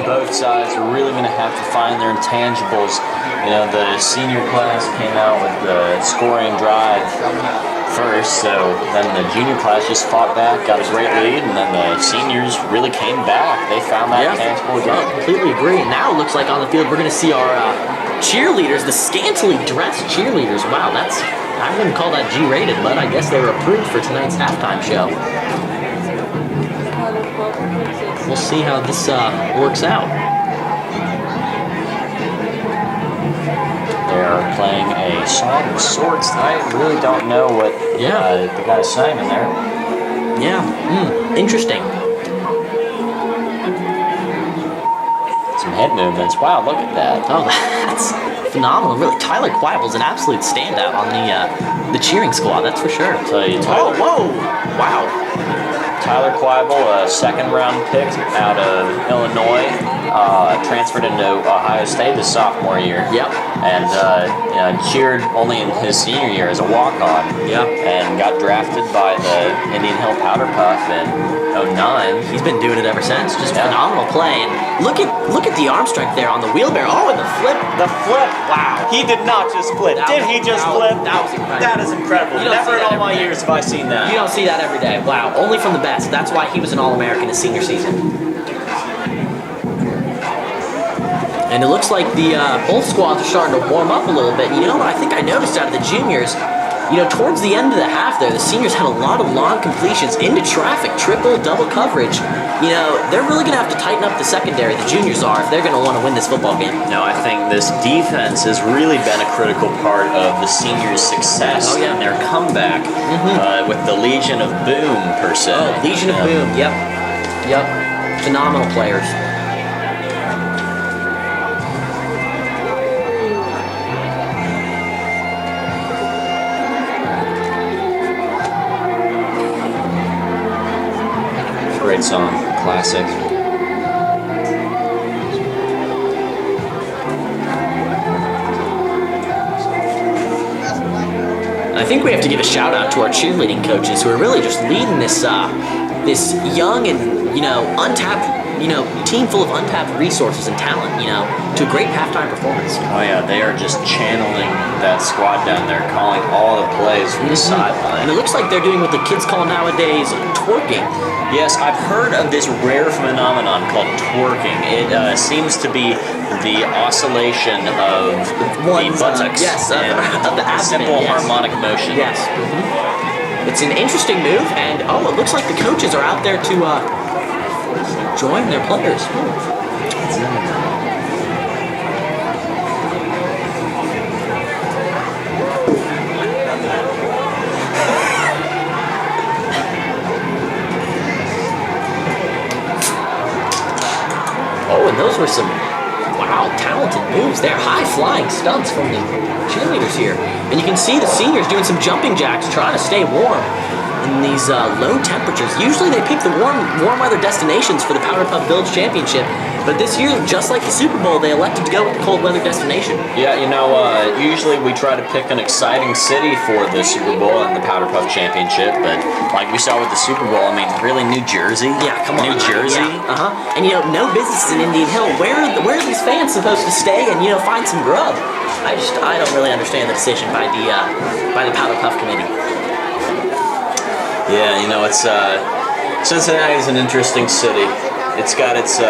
both sides are really going to have to find their intangibles. You know, the senior class came out with the scoring drive first, so then the junior class just fought back, got a great lead, and then the seniors really came back. They found that tangible I game. completely agree. And now it looks like on the field we're going to see our cheerleaders, the scantily dressed cheerleaders. Wow, I wouldn't call that G-rated, but I guess they were approved for tonight's halftime show. We'll see how this works out. They're playing a song of sorts tonight. Really don't know what the guy's saying in there. Yeah, interesting. Some head movements. Wow, look at that. Oh, that's phenomenal. Really, Tyler Quible's an absolute standout on the cheering squad. That's for sure. Tell you, Tyler, whoa! Wow. Tyler Quibble, a second-round pick out of Illinois, transferred into Ohio State his sophomore year. Yep. And cheered only in his senior year as a walk-on. Yep. And got drafted by the Indian Hill Powder Puff in '09. He's been doing it ever since. Just phenomenal play. And look at the arm strength there on the wheelbarrow. Oh, and the flip. The flip. Wow. He did not just flip. Did he just flip? That was incredible. That is incredible. You don't Never see in that all my every day. years have I seen that. You don't see that every day. Wow. Only from the best. That's why he was an All-American his senior season. And it looks like the both squads are starting to warm up a little bit. You know what I think I noticed out of the juniors, towards the end of the half there, the seniors had a lot of long completions into traffic, triple, double coverage. They're really going to have to tighten up the secondary, the juniors are, if they're going to want to win this football game. No, I think this defense has really been a critical part of the seniors' success and their comeback with the Legion of Boom, per se. Oh, Legion of Boom, yep. Phenomenal players. Great song, classic. I think we have to give a shout out to our cheerleading coaches who are really just leading this this young and untapped team full of untapped resources and talent to a great halftime performance. Oh yeah, they are just channeling that squad down there, calling all the plays from the sideline. And it looks like they're doing what the kids call nowadays twerking. Yes, I've heard of this rare phenomenon called twerking. It seems to be the oscillation of the buttocks of the abdomen, simple harmonic motion. Yes. It's an interesting move, and it looks like the coaches are out there to join their players. And those were some, talented moves there. High-flying stunts from the cheerleaders here. And you can see the seniors doing some jumping jacks, trying to stay warm in these low temperatures. Usually they pick the warm weather destinations for the Powder Puff Village Championship, but this year, just like the Super Bowl, they elected to go with the cold weather destination. Yeah, usually we try to pick an exciting city for the Super Bowl and the Powder Puff Championship, but like we saw with the Super Bowl, really, New Jersey? Yeah, come on. New Jersey? Yeah. And no businesses in Indian Hill. Where are these fans supposed to stay and find some grub? I don't really understand the decision by the Powder Puff committee. Yeah, it's Cincinnati is an interesting city. It's got its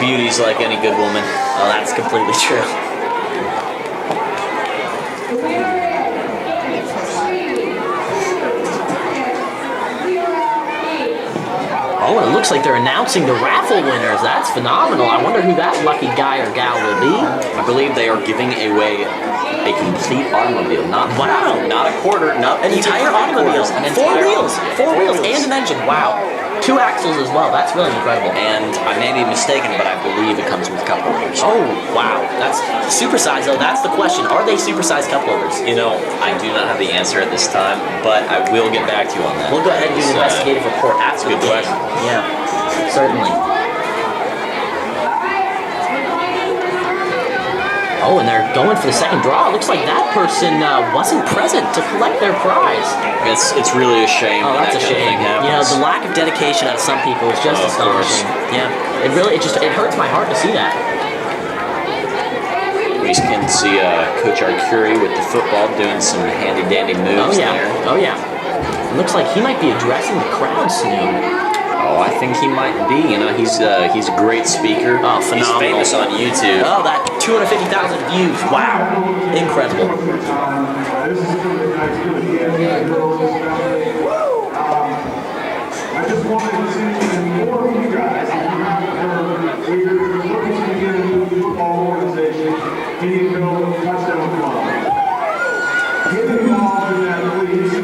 beauties like any good woman. Oh, that's completely true. Oh, and it looks like they're announcing the raffle winners. That's phenomenal. I wonder who that lucky guy or gal will be. I believe they are giving away a complete automobile. Not a quarter, not an entire automobile. Four wheels and an engine. Wow. 2 axles as well. That's really incredible. And I may be mistaken, but I believe it comes with cup holders. Oh, wow. That's supersized, though. That's the question. Are they supersized cup holders? I do not have the answer at this time, but I will get back to you on that. We'll go ahead and do an investigative report after the game. Good question. Yeah, certainly. Oh, and they're going for the second draw. It looks like that person wasn't present to collect their prize. It's really a shame. Oh, when that's a that kind of shame. thing happens. The lack of dedication out of some people is just Of course. astonishing. Yeah, it hurts my heart to see that. We can see Coach Arcuri with the football doing some handy-dandy moves there. Oh yeah. It looks like he might be addressing the crowd soon. Oh, I think he might be. He's a great speaker. Oh, phenomenal. He's famous on YouTube. Oh, that 250,000 views. Wow. Incredible. I just wanted to inform you guys we're looking to get a new football organization, Indianville Touchdown Club. Get involved in that, please. If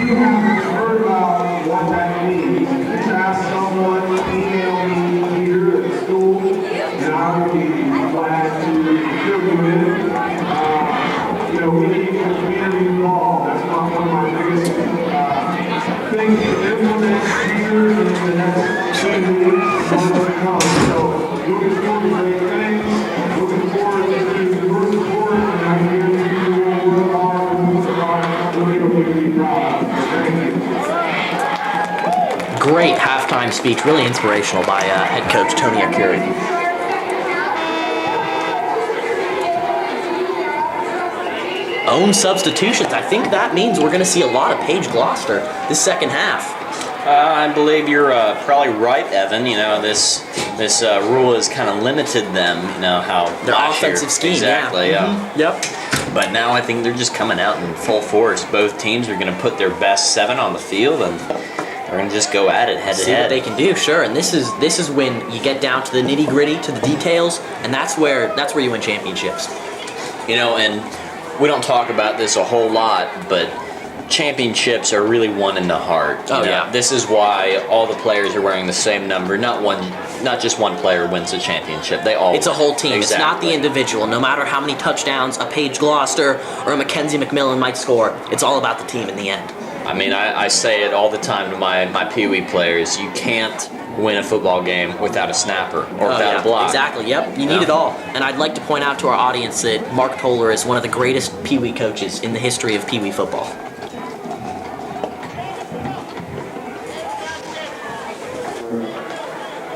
you haven't heard about what that means, just ask someone, email me here at the school, and I will be glad to fill you in. We need the community involved. That's not one of my biggest things to implement here in the next 2 weeks, months to come. So, looking forward to great things, looking forward to your support, and I can guarantee you will work hard and move hard, and we'll be proud. Thank you. Great halftime speech, really inspirational by head coach Tony Arcuri. Own substitutions. I think that means we're going to see a lot of Paige Gloucester this second half. I believe you're probably right, Evan. This rule has kind of limited them. How Their last year. offensive scheme. Exactly. Yeah. Yep. But now I think they're just coming out in full force. Both teams are going to put their best 7 on the field, and they're going to just go at it head to See head. what they can do, sure. And this is when you get down to the nitty gritty, to the details, and that's where you win championships. And we don't talk about this a whole lot, but championships are really won in the heart. Yeah. This is why all the players are wearing the same number. Not just one player wins a championship. They all. It's a whole team. Exactly. It's not the individual. No matter how many touchdowns a Paige Gloucester or a Mackenzie McMillan might score, it's all about the team in the end. I say it all the time to my Pee Wee players. You can't win a football game without a snapper or without a block. Exactly, yep. You need it all. And I'd like to point out to our audience that Mark Toller is one of the greatest Pee Wee coaches in the history of Pee Wee football.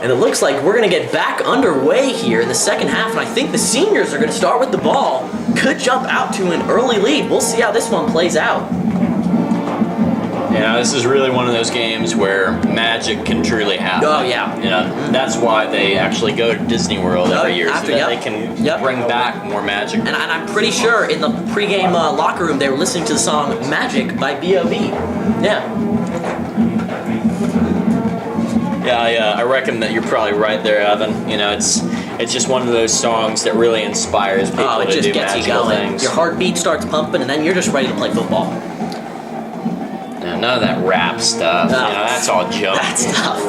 And it looks like we're going to get back underway here in the second half, and I think the seniors are going to start with the ball. Could jump out to an early lead. We'll see how this one plays out. This is really one of those games where magic can truly happen. Oh, yeah. That's why they actually go to Disney World every year, so that yep. they can Yep. bring back more magic. And I'm pretty sure in the pregame locker room they were listening to the song Magic by B.O.B. Yeah. Yeah, I reckon that you're probably right there, Evan. It's just one of those songs that really inspires people It to just do gets you magical going. things. Your heartbeat starts pumping, and then you're just ready to play football. None of that rap stuff. No. That's all junk. That stuff.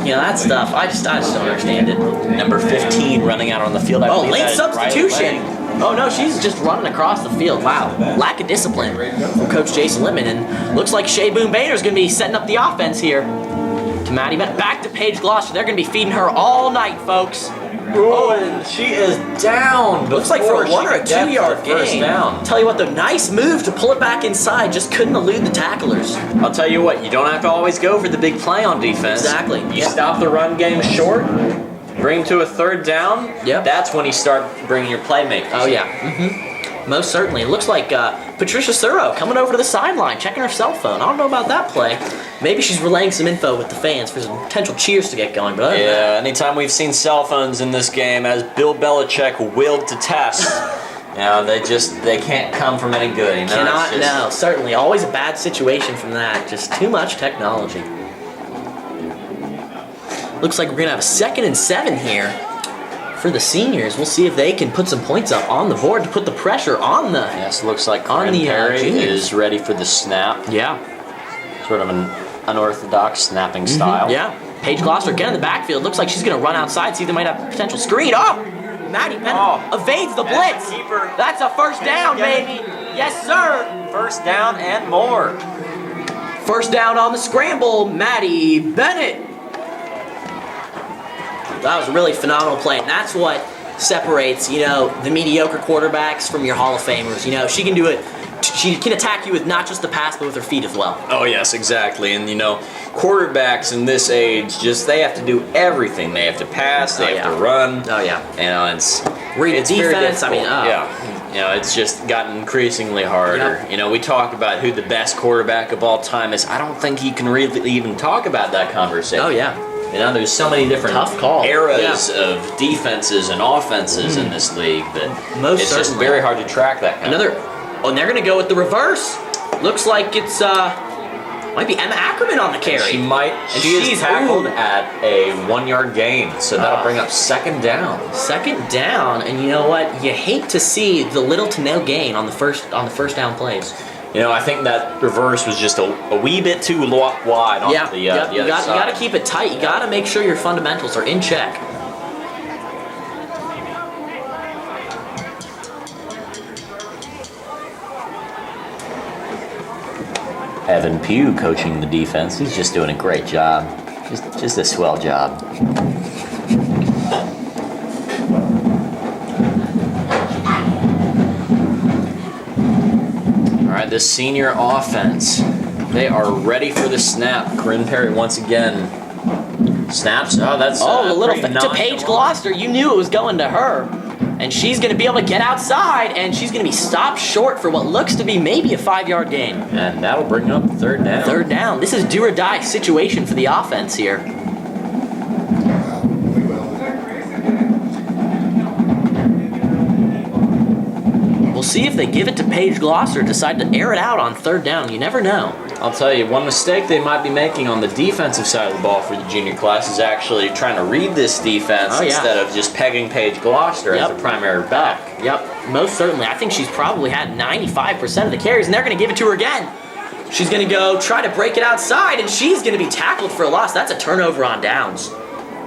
That stuff. I just don't understand it. Number 15 running out on the field. I believe Late that is substitution. Riley Lang. Oh no, she's just running across the field. Wow, lack of discipline from Coach Jason Littman, and looks like Shea Boone Bader's going to be setting up the offense here. To Maddie Bennett, back to Paige Gloucester. They're going to be feeding her all night, folks. Oh, and she is down. Looks like for a 1 or a 2 yard first gain. down. Tell you what, though, nice move to pull it back inside. Just couldn't elude the tacklers. I'll tell you what, you don't have to always go for the big play on defense. Exactly. You stop the run game short, bring to a 3rd down. Yep. That's when you start bringing your playmakers. Oh yeah. Most certainly. It looks like Patricia Suro coming over to the sideline, checking her cell phone. I don't know about that play. Maybe she's relaying some info with the fans for some potential cheers to get going. But other than that, anytime we've seen cell phones in this game, as Bill Belichick willed to test, they can't come from any good. No, certainly. Always a bad situation from that. Just too much technology. Looks like we're going to have a 2nd and 7 here for the seniors. We'll see if they can put some points up on the board to put the pressure on the... Yes, looks like on Corinne the Perry juniors. is ready for the snap. Yeah. Sort of an unorthodox snapping style. Yeah. Paige Gloucester again in the backfield. Looks like she's going to run outside, see if they might have a potential screen. Oh! Maddie Bennett evades the blitz. That's a first down, baby. Yes, sir. First down and more. First down on the scramble, Maddie Bennett. That was a really phenomenal play, and that's what separates, the mediocre quarterbacks from your Hall of Famers. She can do it. She can attack you with not just the pass, but with her feet as well. Oh yes, exactly. And quarterbacks in this age they have to do everything. They have to pass, they have to run. Oh yeah. It's read it's defense. very difficult. I mean, yeah. It's just gotten increasingly harder. Yep. We talk about who the best quarterback of all time is. I don't think you can really even talk about that conversation. Oh yeah. There's so many different Tough call. eras of defenses and offenses in this league that Most it's just certainly. very hard to track that kind of And they're gonna go with the reverse. Looks like it's might be Emma Ackerman on the carry. She might. And She is she's tackled at a 1-yard gain, so that'll bring up second down. Second down, and you know what? You hate to see the little to no gain on the first down plays. I think that reverse was just a wee bit too wide on the other you side. You got to keep it tight. You got to make sure your fundamentals are in check. Evan Pugh coaching the defense. He's just doing a great job. Just a swell job. All right, this senior offense. They are ready for the snap. Corinne Perry once again snaps. Oh, that's a little pretty to Paige Gloucester. You knew it was going to her. And she's going to be able to get outside, and she's going to be stopped short for what looks to be maybe a 5-yard gain. And that'll bring up third down. Third down. This is do or die situation for the offense here. We'll see if they give it to Paige Gloucester, decide to air it out on third down. You never know. I'll tell you, one mistake they might be making on the defensive side of the ball for the junior class is actually trying to read this defense instead of just pegging Paige Gloucester as the primary back. Yep, most certainly. I think she's probably had 95% of the carries, and they're going to give it to her again. She's going to go try to break it outside, and she's going to be tackled for a loss. That's a turnover on downs.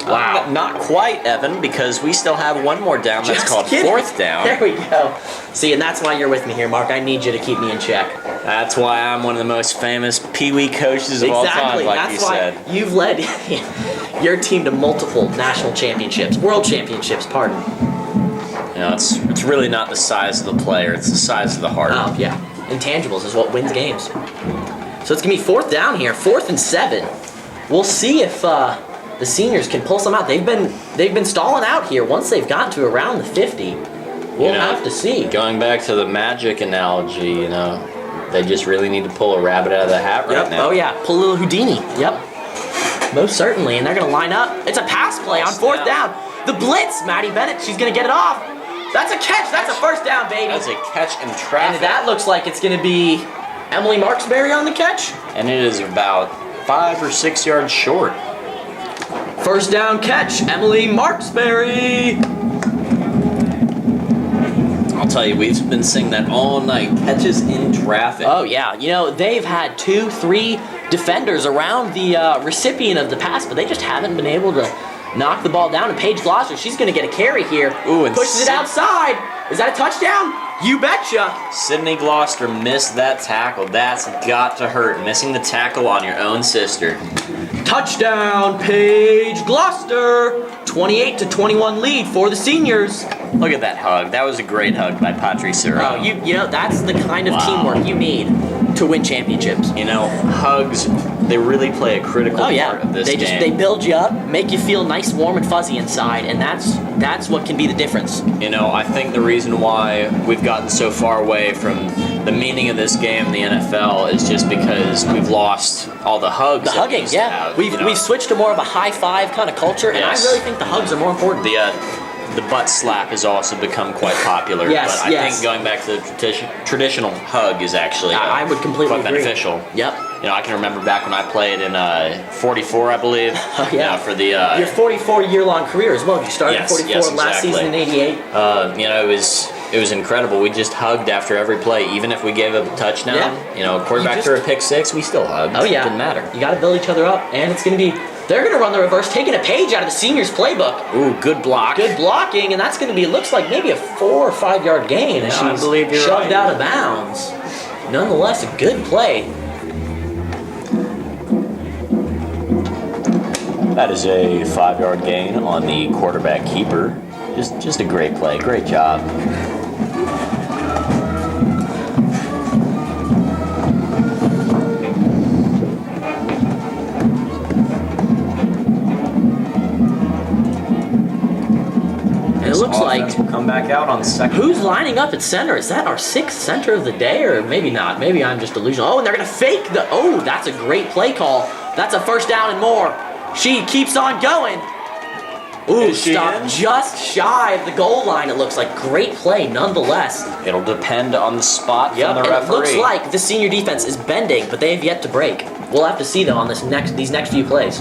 Wow. Not quite, Evan, because we still have one more down that's called fourth down. There we go. See, and that's why you're with me here, Mark. I need you to keep me in check. That's why I'm one of the most famous Pee-wee coaches of all time, like that's you why said. You've led your team to multiple national championships, world championships, pardon. It's really not the size of the player, it's the size of the heart. Oh, yeah. Intangibles is what wins games. So it's going to be fourth down here, 4th and 7. We'll see if the seniors can pull some out. They've been stalling out here. Once they've gotten to around the 50, we'll have to see. Going back to the magic analogy, they just really need to pull a rabbit out of the hat right now. Oh yeah, pull a little Houdini. Yep. Most certainly, and they're going to line up. It's a pass play on 4th down. The blitz, Maddie Bennett, she's going to get it off. That's a catch. That's a first down, baby. That's a catch in traffic. And that looks like it's going to be Emily Marksberry on the catch. And it is about 5 or 6 yards short. First down catch, Emily Marksberry. I'll tell you, we've been seeing that all night. Catches in traffic. Oh, yeah. They've had 2-3 defenders around the recipient of the pass, but they just haven't been able to knock the ball down. And Paige Gloucester, she's going to get a carry here. Ooh, and pushes it outside. Is that a touchdown? You betcha. Sydney Gloucester missed that tackle. That's got to hurt. Missing the tackle on your own sister. Touchdown, Paige Gloucester. 28-21 lead for the seniors. Look at that hug. That was a great hug by Patrice Suro. Oh, that's the kind of teamwork you need to win championships. Hugs, they really play a critical part of this game. They build you up, make you feel nice, warm, and fuzzy inside, and that's what can be the difference. I think the reason why we've gotten so far away from the meaning of this game in the NFL is just because we've lost all the hugs. The hugging, yeah. We've switched to more of a high five kind of culture, and I really think the hugs are more important. The butt slap has also become quite popular. Yes, but I think going back to the traditional hug is actually I would completely quite agree. beneficial. Yep. I can remember back when I played in 44, I believe. For the your 44-year-long career as well. You started in 44 exactly. last season in '88. It was incredible. We just hugged after every play, even if we gave up a touchdown. Yeah. Quarterback threw a pick six, we still hugged. Oh yeah, Didn't matter. You got to build each other up, and it's going to be. They're going to run the reverse, taking a page out of the seniors' playbook. Ooh, good block. Good blocking, and that's going to be. It looks like maybe a 4 or 5 yard gain as I she's believe you're shoved right. out of bounds. Nonetheless, a good play. That is a 5-yard gain on the quarterback keeper. Just a great play. Great job. It looks like Offense will come back out on second. who's lining up at center? Is that our 6th center of the day, or maybe not? Maybe I'm just delusional. Oh, and they're gonna fake the. Oh, that's a great play call. That's a first down and more. She keeps on going. Ooh, Is she stopped in? just shy of the goal line. It looks like great play nonetheless. It'll depend on the spot Yep, from the and referee. it looks like the senior defense is bending, but they have yet to break. We'll have to see them on these next few plays.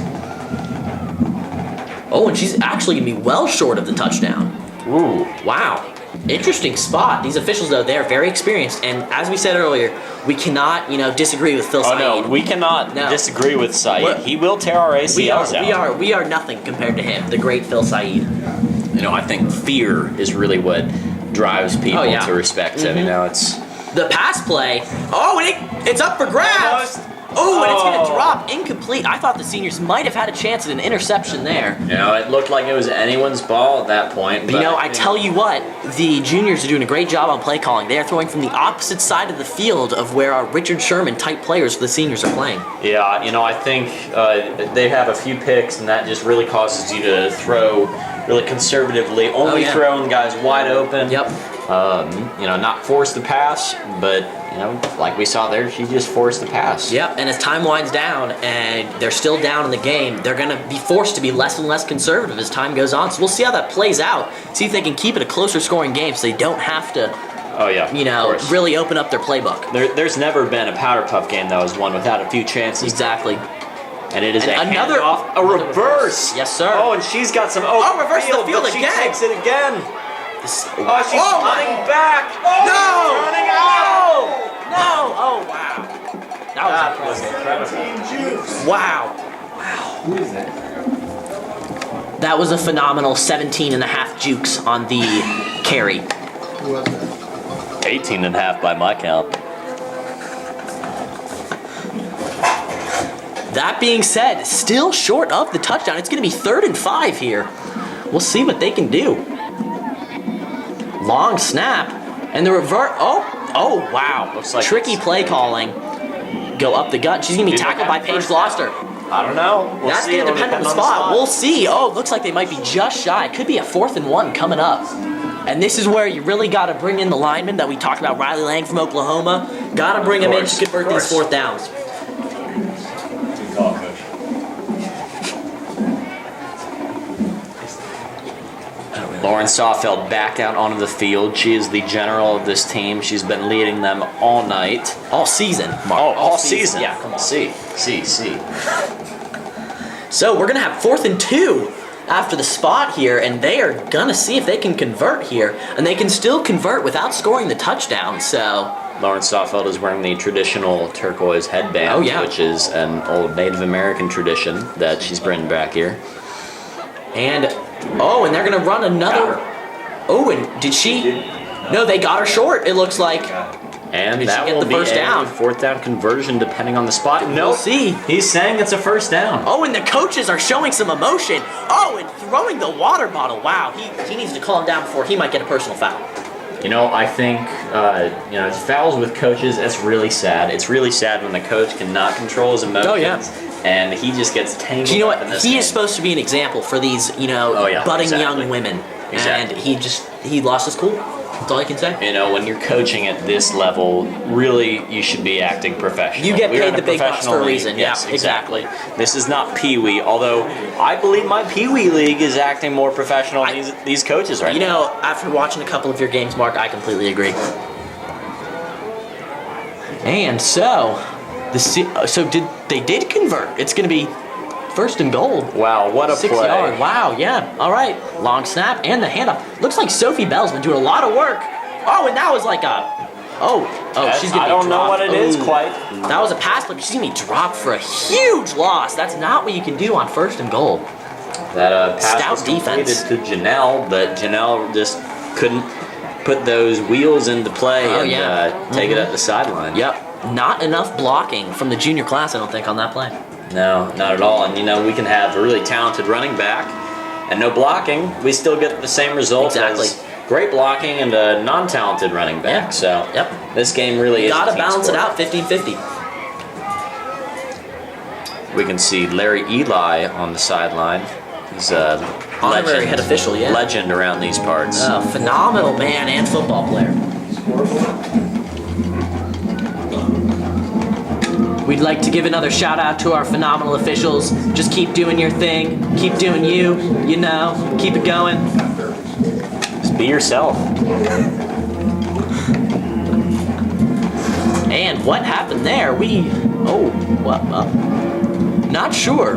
Oh, and she's actually gonna be well short of the touchdown. Ooh. Wow. Interesting spot. These officials, though, they're very experienced, and as we said earlier, we cannot, disagree with Phil Oh Saeed. no, we cannot No. disagree with Saeed. We're- He will tear our ACLs out. We are nothing compared to him, the great Phil Saeed. I think fear is really what drives people Oh, yeah. to respect him. It's The pass play. Oh, and it's up for grabs. Oh, and it's going to drop incomplete. I thought the seniors might have had a chance at an interception there. it looked like it was anyone's ball at that point. But I tell you what, the juniors are doing a great job on play calling. They are throwing from the opposite side of the field of where our Richard Sherman type players for the seniors are playing. Yeah, I think they have a few picks, and that just really causes you to throw really conservatively, only yeah. throwing guys wide open. Yep. Not force the pass, but like we saw there, she just forced the pass. Yep, and as time winds down and they're still down in the game, they're going to be forced to be less and less conservative as time goes on. So we'll see how that plays out. See if they can keep it a closer scoring game so they don't have to, Oh yeah, of course. really open up their playbook. There's never been a Powder Puff game that was won without a few chances. Exactly. And it is And a another- handoff, a another reverse. Yes, sir. Oh, and she's got some reverse the field but she again. takes it again. Oh, she's Oh, my- running back. No! Running out. No! Oh, wow. That was impressive. incredible. Wow. Who is that? That was a phenomenal 17 and a half jukes on the carry. Who was that? 18 and a half by my count. That being said, still short of the touchdown. It's going to be 3rd and 5 here. We'll see what they can do. Long snap. And the revert. Oh, wow. Looks like tricky it's- play calling. Go up the gut. She's going to be Do they tackled by have Paige first Gloucester. I don't know. We'll That's see. going to It'll depend on the on spot. We'll see. Oh, it looks like they might be just shy. It could be a 4th and 1 coming up. And this is where you really got to bring in the lineman that we talked about, Riley Lang from Oklahoma. Got to bring him in to convert these 4th downs. Good call, Coach. Lauren Sawfeld back out onto the field. She is the general of this team. She's been leading them all night. All season. All season. Yeah, come on. See. So we're going to have 4th and 2 after the spot here, and they are going to see if they can convert here. And they can still convert without scoring the touchdown, so... Lauren Sawfeld is wearing the traditional turquoise headband, Oh, yeah. which is an old Native American tradition that she's bringing back here. And, and they're going to run another... Oh, and did she... No, they got her short, it looks like. And Did that she get will the be first a down? 4th down conversion depending on the spot. We'll see. He's saying it's a first down. Oh, and the coaches are showing some emotion. Oh, and throwing the water bottle. Wow, he needs to calm down before he might get a personal foul. I think, fouls with coaches, that's really sad. It's really sad when the coach cannot control his emotions. Oh, yeah. And he just gets tangled Do you know up in what? this He game. is supposed to be an example for these, budding exactly. young women. Exactly. And he lost his cool. That's all I can say. When you're coaching at this level, really, you should be acting professional. You get We're paid in the big bucks professional for a league. reason. Yes, Yeah, exactly. This is not Pee-wee, although I believe my Pee-wee league is acting more professional than these coaches right now. After watching a couple of your games, Mark, I completely agree. And so, they did convert. It's going to be 1st and goal. Wow, what a 6 play. yard. Wow, yeah. All right. Long snap and the handoff. Looks like Sophie Bell's been doing a lot of work. Oh, and that was like a... she's going to be I don't know dropped. what it is Ooh. quite. That was a pass, but she's going to be dropped for a huge loss. That's not what you can do on 1st and goal. That pass Stout was completed defense. to Janelle, but Janelle just couldn't put those wheels into play take it at the sideline. Yep. Not enough blocking from the junior class, I don't think, on that play. No, not at all. And we can have a really talented running back and no blocking, we still get the same result. Exactly. As great blocking and a non-talented running back. Yeah. So Yep. this game really is. Gotta a team balance it sport. out, 50-50. We can see Larry Eli on the sideline. He's a Honorary head official, yeah. legend around these parts. Phenomenal man and football player. We'd like to give another shout out to our phenomenal officials. Just keep doing your thing. Keep doing you. You know, keep it going. Just be yourself. And what happened there? Not sure.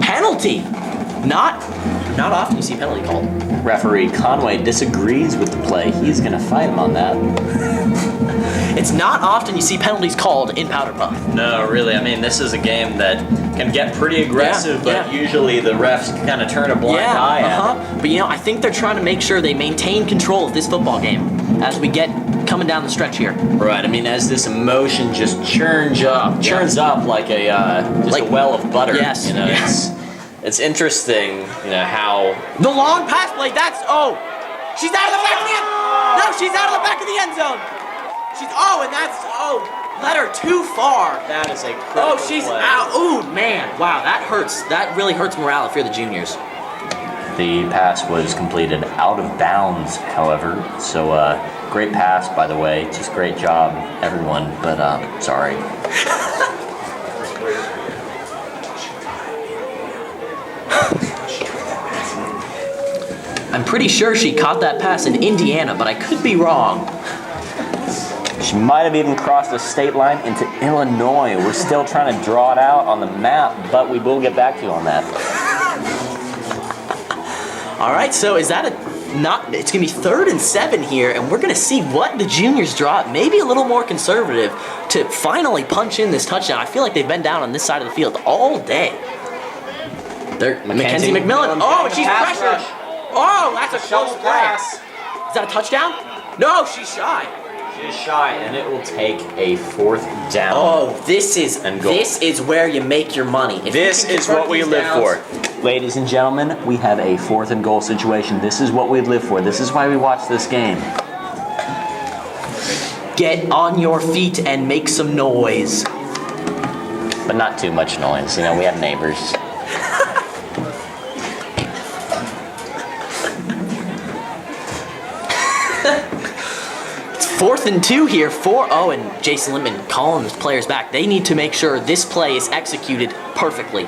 Penalty. Not often you see a penalty called. Referee Conway disagrees with the play. He's going to fight him on that. It's not often you see penalties called in Powder Puff. No, really. I mean, this is a game that can get pretty aggressive, but usually the refs kind of turn a blind eye at it. But you know, I think they're trying to make sure they maintain control of this football game as we get coming down the stretch here. Right. I mean, as this emotion just churns up like a a well of butter. Yes. You know, it's interesting. You know how The long pass play. She's out of the back of the end. No, she's out of the back of the end zone. Let her too far. that is a critical She's play. out. Ooh, man. Wow, that hurts. That really hurts morale if you're the juniors. The pass was completed out of bounds, however. So, great pass, by the way. Just great job, everyone. But, sorry. I'm pretty sure she caught that pass in Indiana, but I could be wrong. She might have even crossed the state line into Illinois. We're still trying to draw it out on the map, but we will get back to you on that. All right, so is that it's gonna be 3rd and 7 here, and we're gonna see what the juniors draw up. Maybe a little more conservative to finally punch in this touchdown. I feel like they've been down on this side of the field all day. Mackenzie McMillan. Oh, she's Pass pressured. rush. Oh, that's a close Shovel play. pass. Is that a touchdown? No, she's shy. She's shy, and it will take a 4th down. Oh, this is where you make your money. If This you can is convert what we these live downs- for. Ladies and gentlemen, we have a 4th and goal situation. This is what we live for. This is why we watch this game. Get on your feet and make some noise. But not too much noise. You know, we have neighbors. It's 4th and 2 here. And Jason Lippman calling his players back. They need to make sure this play is executed perfectly.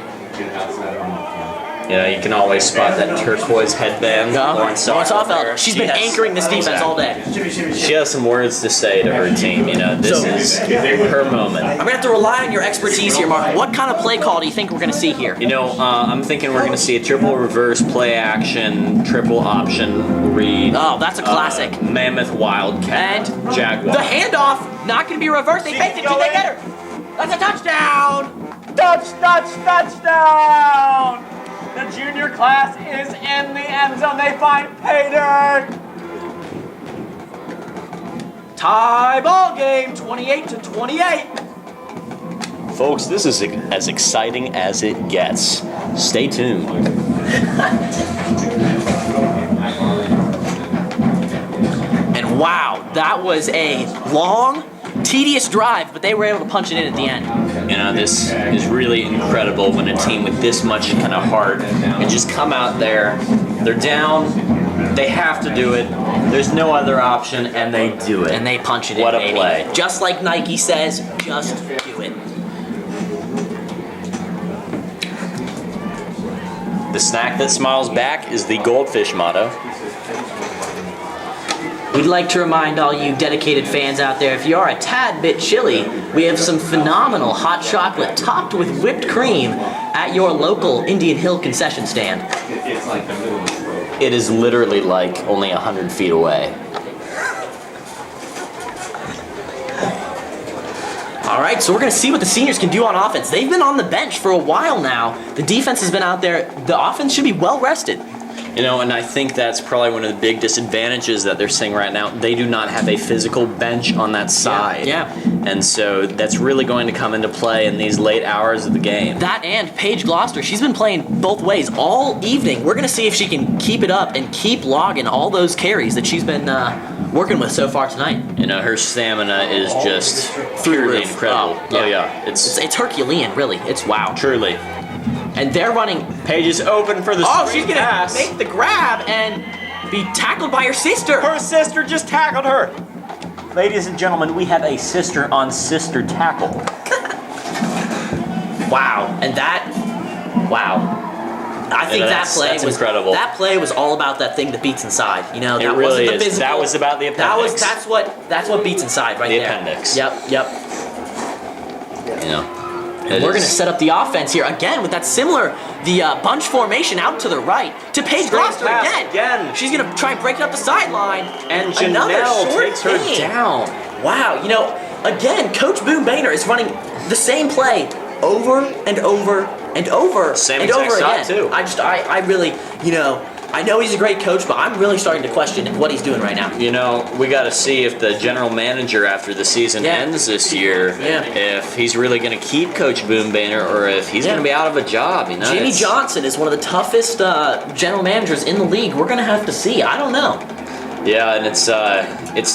You know, you can always spot that turquoise headband. Lauren Soffeld. She's been anchoring this defense all day. She has some words to say to her team. You know, this is her moment. I'm gonna have to rely on your expertise here, Mark. What kind of play call do you think we're gonna see here? You know, I'm thinking we're going to see a triple reverse play action, triple option read. Oh, that's a classic. Mammoth Wildcat. And Jaguar. the handoff, not gonna be reversed. They faked it. Did they get her? That's a touchdown. Touchdown! The junior class is in the end zone. They find pay dirt. Tie ball game, 28-28. Folks, this is as exciting as it gets. Stay tuned. And wow, that was a long, tedious drive, but they were able to punch it in at the end. You know, this is really incredible when a team with this much kind of heart can just come out there. They're down. They have to do it. There's no other option, and they do it. And they punch it What in, a baby. play. Just like Nike says, just do it. The snack that smiles back is the Goldfish motto. We'd like to remind all you dedicated fans out there, if you are a tad bit chilly, we have some phenomenal hot chocolate topped with whipped cream at your local Indian Hill concession stand. It's like the middle of the road. It is literally like only 100 feet away. All right, so we're going to see what the seniors can do on offense. They've been on the bench for a while now. The defense has been out there. The offense should be well rested. You know, and I think that's probably one of the big disadvantages that they're seeing right now. They do not have a physical bench on that side. Yeah. And so that's really going to come into play in these late hours of the game. That and Paige Gloucester, she's been playing both ways all evening. We're going to see if she can keep it up and keep logging all those carries that she's been working with so far tonight. You know, her stamina is just purely incredible. Oh, yeah. It's Herculean, really. It's wow. Truly. And they're running. Paige is open for the She's going to make the grab and be tackled by her sister. Her sister just tackled her. Ladies and gentlemen, we have a sister-on-sister tackle. Wow. And wow. I think that's incredible. That play was all about that thing that beats inside. You know, It that really wasn't the is. physical. That was about the appendix. That's what beats inside right The there. appendix. Yep. You know. And we're going to set up the offense here again with that similar, the bunch formation out to the right to Paige Straight Gloucester pass again. She's going to try and break it up the sideline. And another Janelle short takes her gain. down. Wow, you know, again, Coach Boone Boehner is running the same play over and over and over Same and exact over shot, again. too. I really, you know, I know he's a great coach, but I'm really starting to question what he's doing right now. You know, we got to see if the general manager after the season ends this year, if he's really going to keep Coach Boone Boehner or if he's going to be out of a job. You know, Jimmy Johnson is one of the toughest general managers in the league. We're going to have to see. I don't know. Yeah, and it's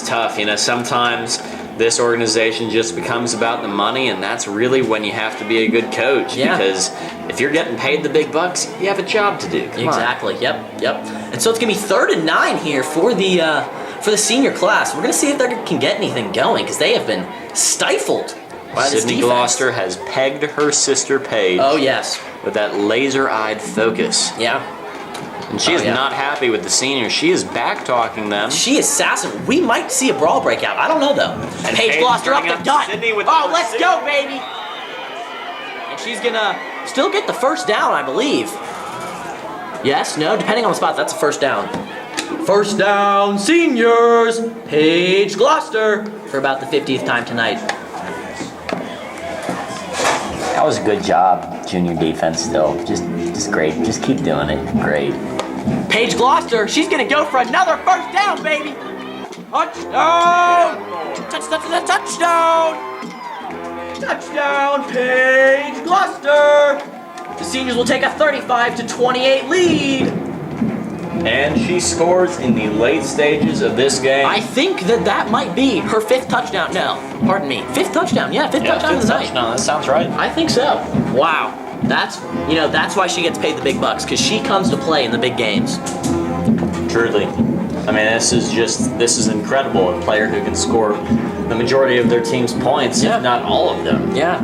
tough. You know, sometimes this organization just becomes about the money, and that's really when you have to be a good coach. Yeah. Because if you're getting paid the big bucks, you have a job to do. Come on. Exactly. Yep. And so it's gonna be 3rd and 9 here for the senior class. We're gonna see if they can get anything going because they have been stifled by this Sydney defense. Gloucester has pegged her sister Paige. Oh yes. With that laser-eyed focus. Yeah. And she is not happy with the seniors. She is back-talking them. She is sassing. We might see a brawl break out. I don't know though. And Paige Gloucester up the gut. Oh, let's go, baby! And she's gonna still get the first down, I believe. Yes, no, depending on the spot, that's a first down. First down, seniors! Paige Gloucester for about the 50th time tonight. That was a good job, junior defense still. Just great. Just keep doing it. Great. Paige Gloucester, she's gonna go for another first down, baby! Touchdown! Touchdown! Touchdown, Paige Gloucester! The seniors will take a 35-28 lead. And she scores in the late stages of this game. I think that might be her 5th touchdown. No, pardon me. 5th touchdown. Yeah, 5th touchdown of the night. No, that sounds right. I think so. Wow. That's why she gets paid the big bucks, because she comes to play in the big games. Truly. I mean, this is incredible. A player who can score the majority of their team's points, if not all of them. Yeah.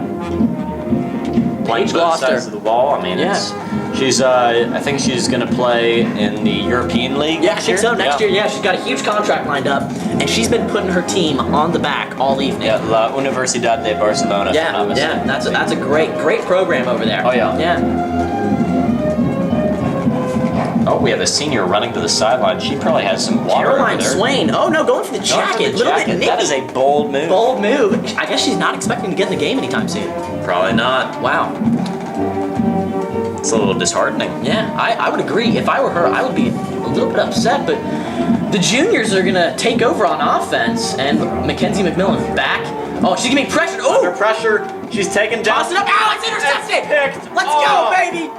Playing Paige both Gloucester. sides of the ball. I mean, she's. I think she's going to play in the European League. Yeah, I think so. Next year, yeah, she's got a huge contract lined up, and she's been putting her team on the back all evening. Yeah, La Universidad de Barcelona. Yeah, that's a great program over there. Oh yeah. Yeah. Oh, we have a senior running to the sideline. She probably has some water Caroline over there. Swain. Oh no, going for the jacket. Little bit nippy. That is a bold move. Bold move. I guess she's not expecting to get in the game anytime soon. Probably not. Wow. It's a little disheartening. Yeah, I would agree. If I were her, I would be a little bit upset, but the juniors are gonna take over on offense, and Mackenzie McMillan back. Oh, she's gonna be pressured. Oh! Under pressure. She's taken down. Toss it up. Oh, it's intercepted! Picked. Let's go, baby!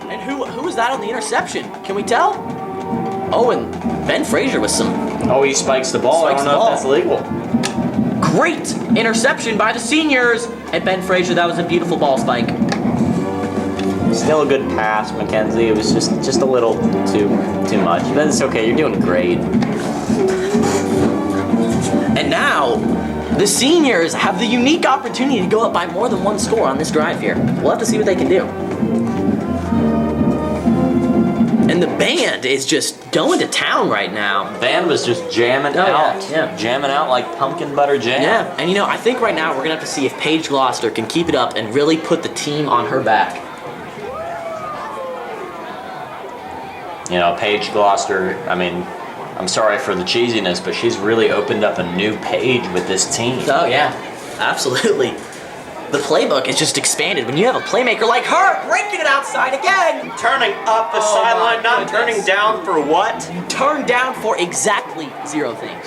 And who was that on the interception? Can we tell? Oh, and Ben Frazier with some. Oh, he spikes the ball. Spikes I don't know if that's legal. Great interception by the seniors. And Ben Frazier, that was a beautiful ball spike. Still a good pass, Mackenzie. It was just a little too much. But it's okay. You're doing great. And now, the seniors have the unique opportunity to go up by more than one score on this drive here. We'll have to see what they can do. And the band is just going to town right now. Band was just jamming out. Yeah. Jamming out like pumpkin butter jam. Yeah, and I think right now we're going to have to see if Paige Gloucester can keep it up and really put the team on her back. You know, Paige Gloucester, I mean, I'm sorry for the cheesiness, but she's really opened up a new page with this team. Oh, yeah, absolutely. the playbook is just expanded when you have a playmaker like her breaking it outside again. Turning up the Oh sideline, my not turning goodness. down for what? Turn down for exactly 0 things.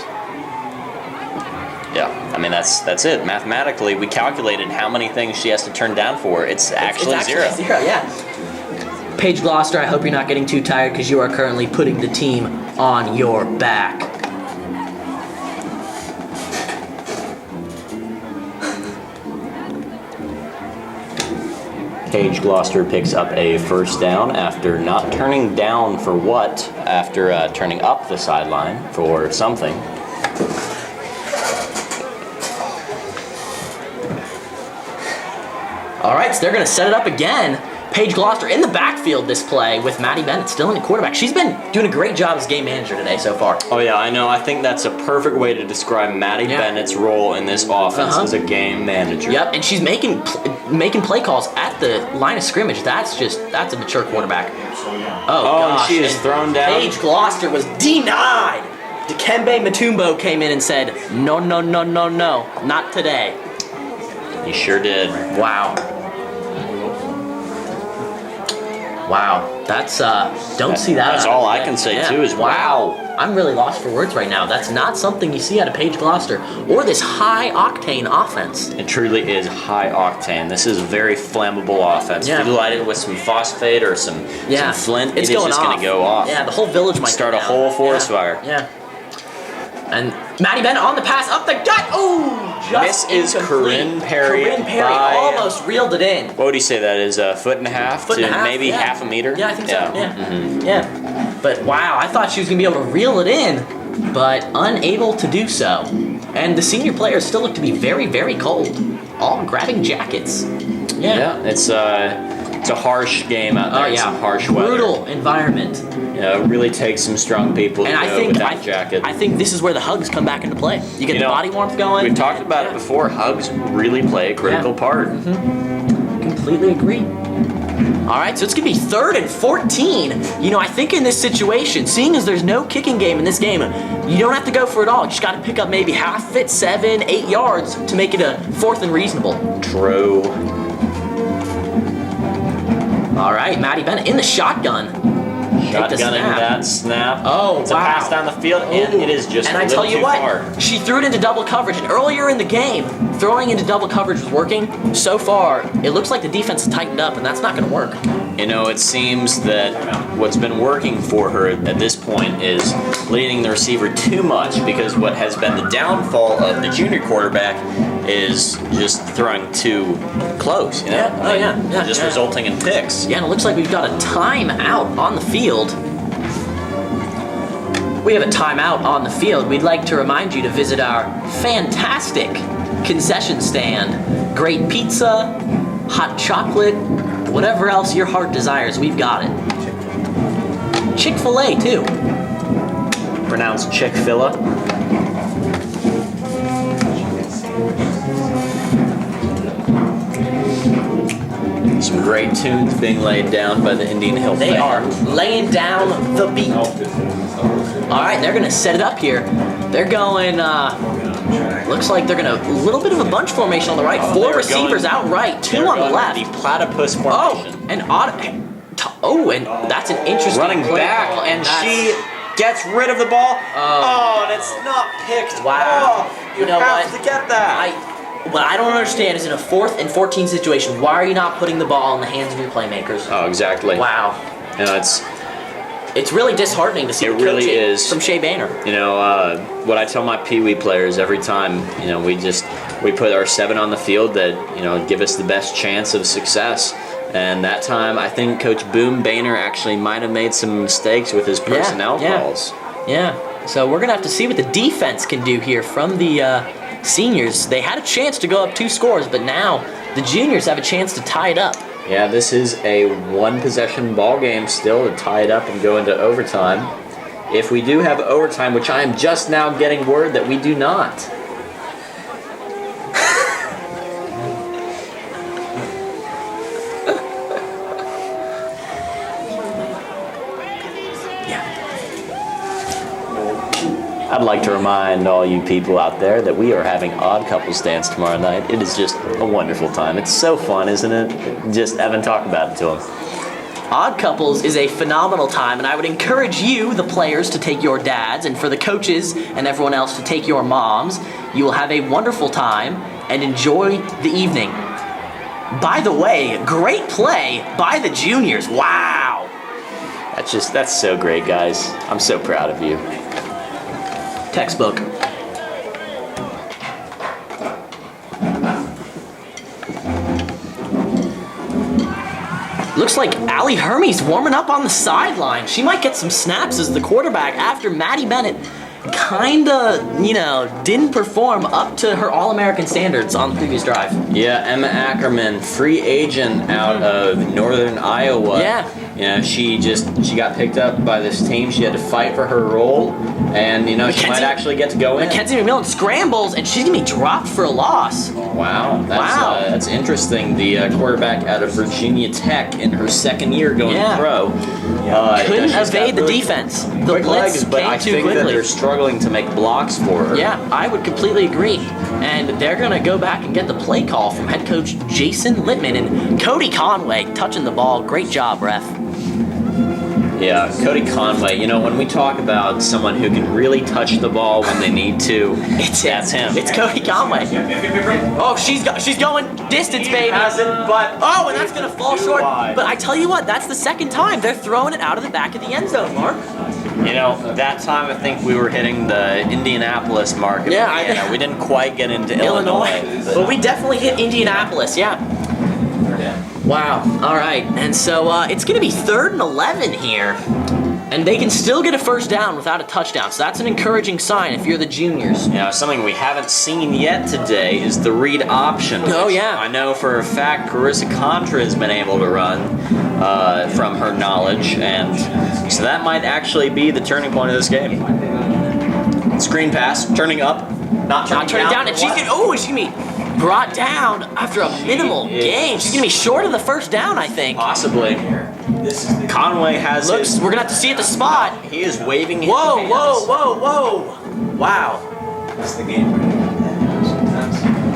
Yeah, I mean that's it. Mathematically, we calculated how many things she has to turn down for. It's actually, It's zero. zero, yeah. Paige Gloucester, I hope you're not getting too tired because you are currently putting the team on your back. Paige Gloucester picks up a first down after not turning down for what? After turning up the sideline for something. All right, so they're going to set it up again. Paige Gloucester in the backfield this play with Maddie Bennett still in the quarterback. She's been doing a great job as game manager today so far. Oh yeah, I know. I think that's a perfect way to describe Maddie Bennett's role in this offense as a game manager. Yep, and she's making play calls at the line of scrimmage. That's a mature quarterback. Oh, and gosh. she is thrown down. Paige Gloucester was denied. Dikembe Mutombo came in and said, no, no, no, no, no, not today. He sure did. Wow. Wow, that's don't see that. That's out of all the I day. can say Yeah. too is wow. I'm really lost for words right now. That's not something you see out of Paige Gloucester or this high octane offense. It truly is high octane. This is a very flammable offense. Yeah. If you light it with some phosphate or some flint, it's it is going just off. going to go off. Yeah, the whole village might Start go a down. whole forest fire. Yeah. And Maddie Bennett on the pass up the gut. Oh, just This is incomplete. Corinne Perry Corinne Perry by- almost reeled it in. What would you say that is? A foot and a half Foot to and a half, maybe yeah. half a meter? Yeah, I think so. Yeah. Mhm. Yeah. But wow, I thought she was gonna be able to reel it in, but unable to do so. And the senior players still look to be very, very cold. All grabbing jackets. Yeah, it's a harsh game out there. Oh yeah. Some harsh weather. Brutal environment. It really takes some strong people to And I go think with that jacket. I think this is where the hugs come back into play. You get the body warmth going. We've talked about it before. Hugs really play a critical part. Completely agree. All right, so it's gonna be 3rd and 14. You know, I think in this situation, seeing as there's no kicking game in this game, you don't have to go for it all. You just got to pick up maybe half it, 7, 8 yards to make it a 4th and reasonable. True. All right, Maddie Bennett in the shotgun. Take the Shotgunning snap. that snap. Oh, it's a wow. pass down the field, and it is just And a I little tell you too what, far. she threw it into double coverage, and earlier in the game, throwing into double coverage was working. So far, it looks like the defense has tightened up, and that's not going to work. You know, it seems that what's been working for her at this point is leading the receiver too much, because what has been the downfall of the junior quarterback is just throwing too close, you know? Yeah. Oh, yeah. Just Yeah. resulting in picks. Yeah, and it looks like we've got a timeout on the field. We have a timeout on the field. We'd like to remind you to visit our fantastic concession stand. Great pizza, hot chocolate, whatever else your heart desires, we've got it. Chick-fil-A, too. Pronounced Chick-fil-A. Some great tunes being laid down by the Indian Hill They are Band. laying down the beat. All right, they're going to set it up here. They're going, looks like they're going to, a little bit of a bunch formation on the right. 4 receivers out right, 2 on the left. The platypus Oh, formation. and and that's an interesting Running play back, call, and that's- she gets rid of the ball. Oh, and it's not picked. Wow. Oh, You know have what? to get that. What I don't understand is in a 4th and 14 situation, why are you not putting the ball in the hands of your playmakers? Oh, exactly. Wow. You know, It's really disheartening to see It the really coaching is. from Shea Banner. you know, what I tell my Pee Wee players every time, you know, we put our 7 on the field that, you know, give us the best chance of success. And that time, I think Coach Boom Boehner actually might have made some mistakes with his personnel calls. Yeah. So we're going to have to see what the defense can do here from the seniors. They had a chance to go up 2 scores, but now the juniors have a chance to tie it up. Yeah, this is a 1-possession ball game still to tie it up and go into overtime. If we do have overtime, which I am just now getting word that we do not. I'd like to remind all you people out there that we are having Odd Couples Dance tomorrow night. It is just a wonderful time. It's so fun, isn't it? Just Evan, talk about it to him. Odd Couples is a phenomenal time, and I would encourage you, the players, to take your dads, and for the coaches and everyone else to take your moms. You will have a wonderful time and enjoy the evening. By the way, great play by the juniors. Wow. That's so great, guys. I'm so proud of you. Textbook. Looks like Allie Hermes warming up on the sideline. She might get some snaps as the quarterback after Maddie Bennett kinda, didn't perform up to her All-American standards on the previous drive. Yeah, Emma Ackerman, free agent out of Northern Iowa. Yeah. She got picked up by this team. She had to fight for her role, and she might actually get to go in. Mackenzie McMillan scrambles, and she's gonna be dropped for a loss. Wow, that's interesting. The quarterback out of Virginia Tech in her second year going pro. Couldn't evade the defense. The Quick blitz legs, but came I too think that quickly. they're struggling to make blocks for her. Yeah, I would completely agree. And they're going to go back and get the play call from head coach Jason Littman and Cody Conway touching the ball. Great job, ref. Yeah, Cody Conway. When we talk about someone who can really touch the ball when they need to, that's him. It's Cody Conway. Oh, she's going distance, baby. Oh, and that's going to fall short. But I tell you what, that's the second time they're throwing it out of the back of the end zone, Mark. That time I think we were hitting the Indianapolis market. Yeah, we didn't quite get into Illinois. But we definitely hit Indianapolis, yeah. Wow, all right. And so it's going to be 3rd and 11 here. And they can still get a first down without a touchdown. So that's an encouraging sign if you're the juniors. Something we haven't seen yet today is the read option. Oh, yeah. I know for a fact Carissa Contra has been able to run from her knowledge. And so that might actually be the turning point of this game. Screen pass, turning up, not turning down. And she's going to be brought down after a minimal gain. She's going to be short of the first down, I think. Possibly. Conway has we're going to have to see at the spot. He is waving his Whoa. hands. Wow. That's the game.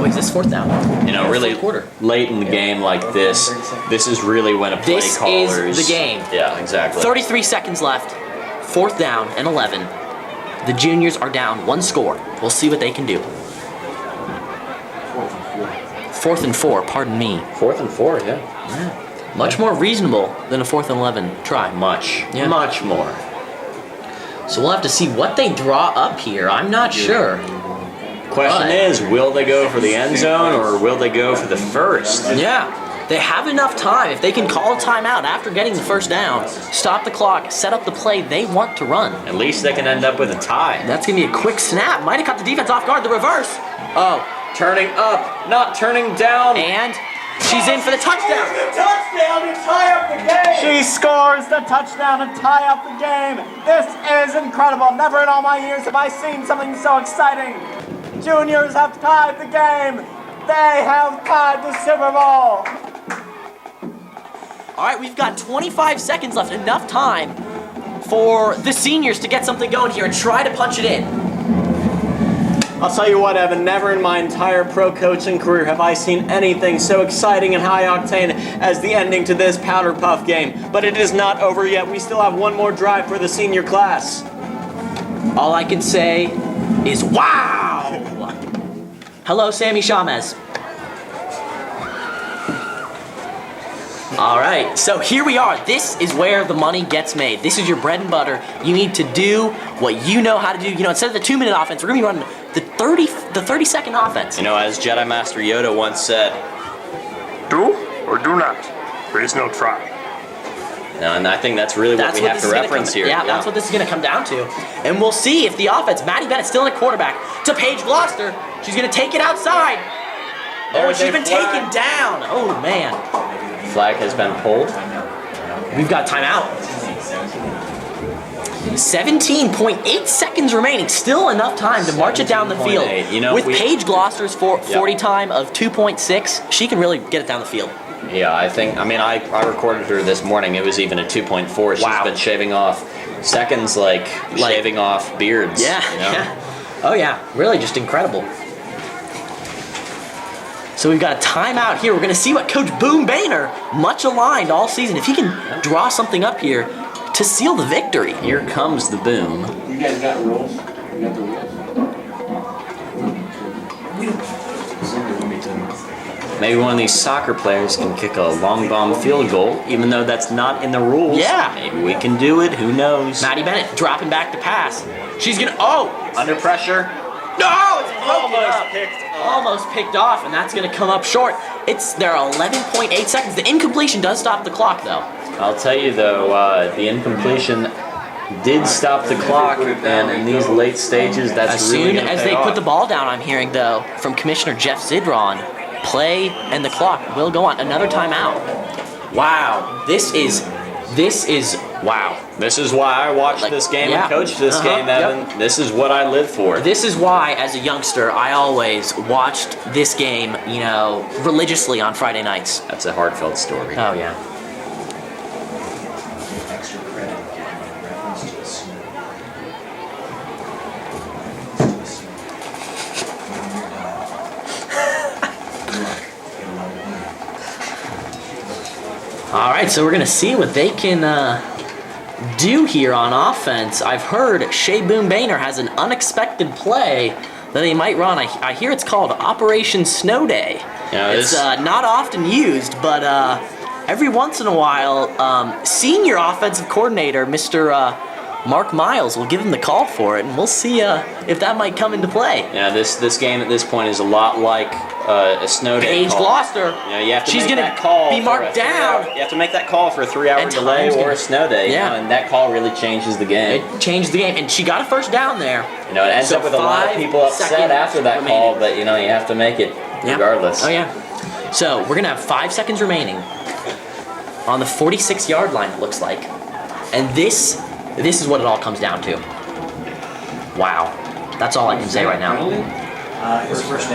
Wait, is this 4th down? Really late in the game like this is really when a play caller's... This is the game. Yeah, exactly. 33 seconds left. 4th down and 11. The juniors are down 1 score. We'll see what they can do. 4th and 4, pardon me. 4th and 4, yeah. Much more reasonable than a 4th and 11 try. Much more. So we'll have to see what they draw up here. I'm not sure. Question is, will they go for the end zone or will they go for the first? Yeah. They have enough time. If they can call a timeout after getting the first down, stop the clock, set up the play they want to run. At least they can end up with a tie. That's going to be a quick snap. Might have caught the defense off guard. The reverse. Oh. Turning up, not turning down. And she's in for the touchdown. The touchdown to tie up the game. She scores the touchdown to tie up the game. This is incredible. Never in all my years have I seen something so exciting. Juniors have tied the game. They have tied the Super Bowl. All right, we've got 25 seconds left. Enough time for the seniors to get something going here and try to punch it in. I'll tell you what, Evan, never in my entire pro coaching career have I seen anything so exciting and high octane as the ending to this Powder Puff game. But it is not over yet. We still have one more drive for the senior class. All I can say is wow! Hello, Sammy Shamez. All right, so here we are. This is where the money gets made. This is your bread and butter. You need to do what you know how to do. Instead of the 2-minute offense, we're gonna be running the 30-second offense. As Jedi Master Yoda once said, do or do not. There is no try. And I think that's really what we have to reference here. Yeah, that's what this is gonna come down to. And we'll see if the offense, Maddie Bennett's still in a quarterback, to Paige Gloucester. She's gonna take it outside. Oh, she's been taken down. Oh, man. Flag has been pulled. We've got timeout. 17.8 seconds remaining. Still enough time to march it down the field. With Paige Gloucester's 40 time of 2.6, she can really get it down the field. Yeah, I recorded her this morning. It was even a 2.4. She's been shaving off Seconds like shaving off beards. Yeah, you know? yeah. Oh yeah, really just incredible. So we've got a timeout here. We're going to see what Coach Boom Boehner, much aligned all season, if he can draw something up here to seal the victory. Here comes the boom. You guys got rules? You got the rules? Maybe one of these soccer players can kick a long bomb field goal, even though that's not in the rules. Yeah. Maybe we can do it. Who knows? Maddie Bennett dropping back to pass. She's going to, oh! Under pressure. No! It's broken up. picked up. Almost picked off, and that's going to come up short. There are 11.8 seconds. The incompletion does stop the clock, though. I'll tell you though, the incompletion did stop the clock, and in these late stages, that's As really soon going to as pay they off. put the ball down, I'm hearing, though, from Commissioner Jeff Zidron, play and the clock will go on. Another timeout. Wow. This is wow. This is why I watched this game yeah. and coached this game, Evan. Yep. This is what I live for. This is why, as a youngster, I always watched this game, religiously on Friday nights. That's a heartfelt story. Oh, yeah. Extra credit in reference to the senior. All right, so we're going to see what they can do here on offense. I've heard Shea Boom Boehner has an unexpected play that they might run. I hear it's called Operation Snow Day. Yeah, it's not often used, but every once in a while, senior offensive coordinator, Mr. Mark Miles, will give him the call for it, and we'll see if that might come into play. Yeah, this game at this point is a lot like a snow day Paige call. Gloucester. You have to She's make gonna that call be for marked a 3 down. hour- You have to make that call for a 3-hour And delay time's or gonna- a snow day. Yeah. And that call really changes the game. It changed the game, and she got a first down there. It ends So up with a lot of 5 people upset seconds after that remaining. call, but you have to make it Yeah. regardless. Oh, yeah. So we're going to have 5 seconds remaining on the 46-yard line, it looks like. And this is what it all comes down to. Wow. That's all I can say right now. It's first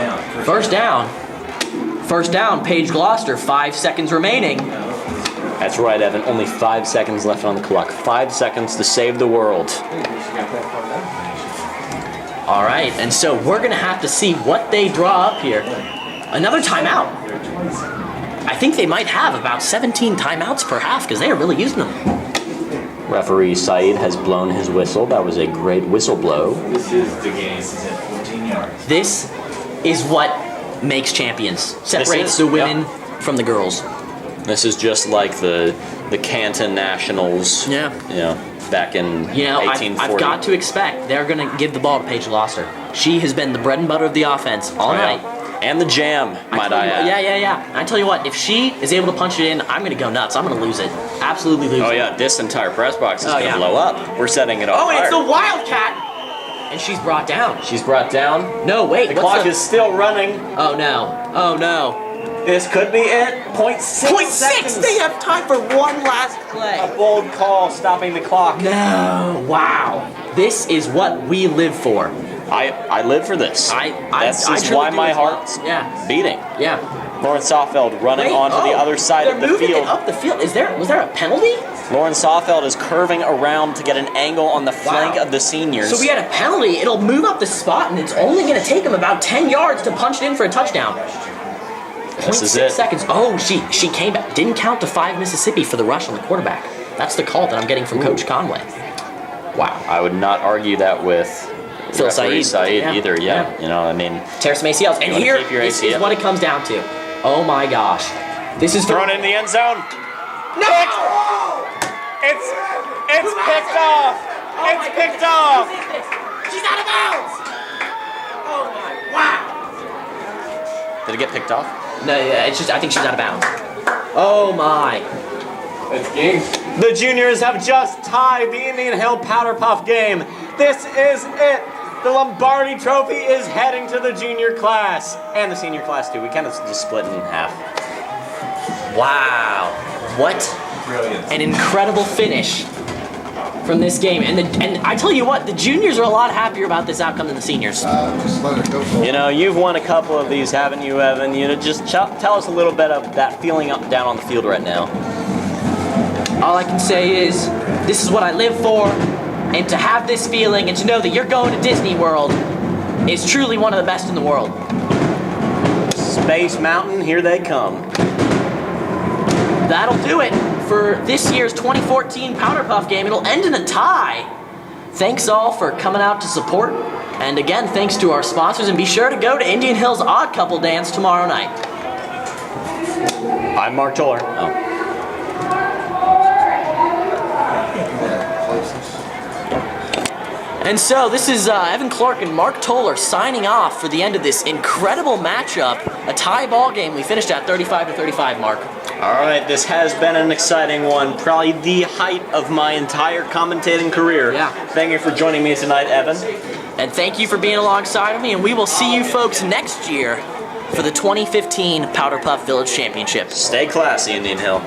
down. First down, Paige Gloucester, 5 seconds remaining. That's right, Evan. Only 5 seconds left on the clock. 5 seconds to save the world. All right, and so we're going to have to see what they draw up here. Another timeout. I think they might have about 17 timeouts per half because they are really using them. Referee Saeed has blown his whistle. That was a great whistle blow. This is the game. This is at 14 yards. This is what makes champions. Separates is, the women from the girls. This is just like the Canton Nationals. Yeah. Back in 1840. I've got to expect they're going to give the ball to Paige Gloucester. She has been the bread and butter of the offense all night. And the jam, might I add. Yeah. I tell you what, if she is able to punch it in, I'm going to go nuts. I'm going to lose it. Absolutely lose it. Oh, yeah, this entire press box is going to blow up. We're setting it on Oh, and fire. it's the Wildcat! And she's brought down. She's brought down. No, wait. The clock is still running. Oh, no. This could be it. 0.6 seconds. They have time for one last play. A bold call stopping the clock. No. Wow. This is what we live for. I live for this. That's I just truly why do my as well. heart's Yeah. beating. Yeah. Lauren Sawfeld running onto the other side of the They're moving field. it up the field. Was there a penalty? Lauren Sawfeld is curving around to get an angle on the flank of the seniors. So we had a penalty. It'll move up the spot, and it's only going to take him about 10 yards to punch it in for a touchdown. This is 0.6 it. seconds. Oh, she came back. Didn't count to 5 Mississippi for the rush on the quarterback. That's the call that I'm getting from Coach Conway. Wow. I would not argue that with Phil referee Saeed. Saeed either. Yeah. Tear some ACLs. And wanna here, keep your this is ACL. what it comes down to. Oh my gosh. This is Thrown in the end zone. No! It's picked off. It's picked off. She's out of bounds. Oh my! Wow. Did it get picked off? No, yeah, it's just I think she's out of bounds. Oh my! That's game. The juniors have just tied the Indian Hill Powder Puff game. This is it. The Lombardi Trophy is heading to the junior class and the senior class too. We kind of just split in half. Wow! What an incredible finish from this game. And I tell you what, the juniors are a lot happier about this outcome than the seniors. Just let it go. You've won a couple of these, haven't you, Evan? Just tell us a little bit of that feeling up down on the field right now. All I can say is, this is what I live for. And to have this feeling and to know that you're going to Disney World is truly one of the best in the world. Space Mountain, here they come. That'll do it for this year's 2014 Powder Puff game. It'll end in a tie. Thanks all for coming out to support. And again, thanks to our sponsors. And be sure to go to Indian Hill's Odd Couple Dance tomorrow night. I'm Mark Toller. And so this is Evan Clark and Mark Toller signing off for the end of this incredible matchup. A tie ball game. We finished at 35-35, Mark. All right, this has been an exciting one. Probably the height of my entire commentating career. Yeah. Thank you for joining me tonight, Evan. And thank you for being alongside of me. And we will see you folks next year for the 2015 Powder Puff Village Championship. Stay classy, Indian Hill.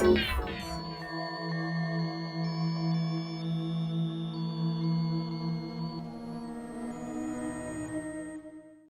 Thank you.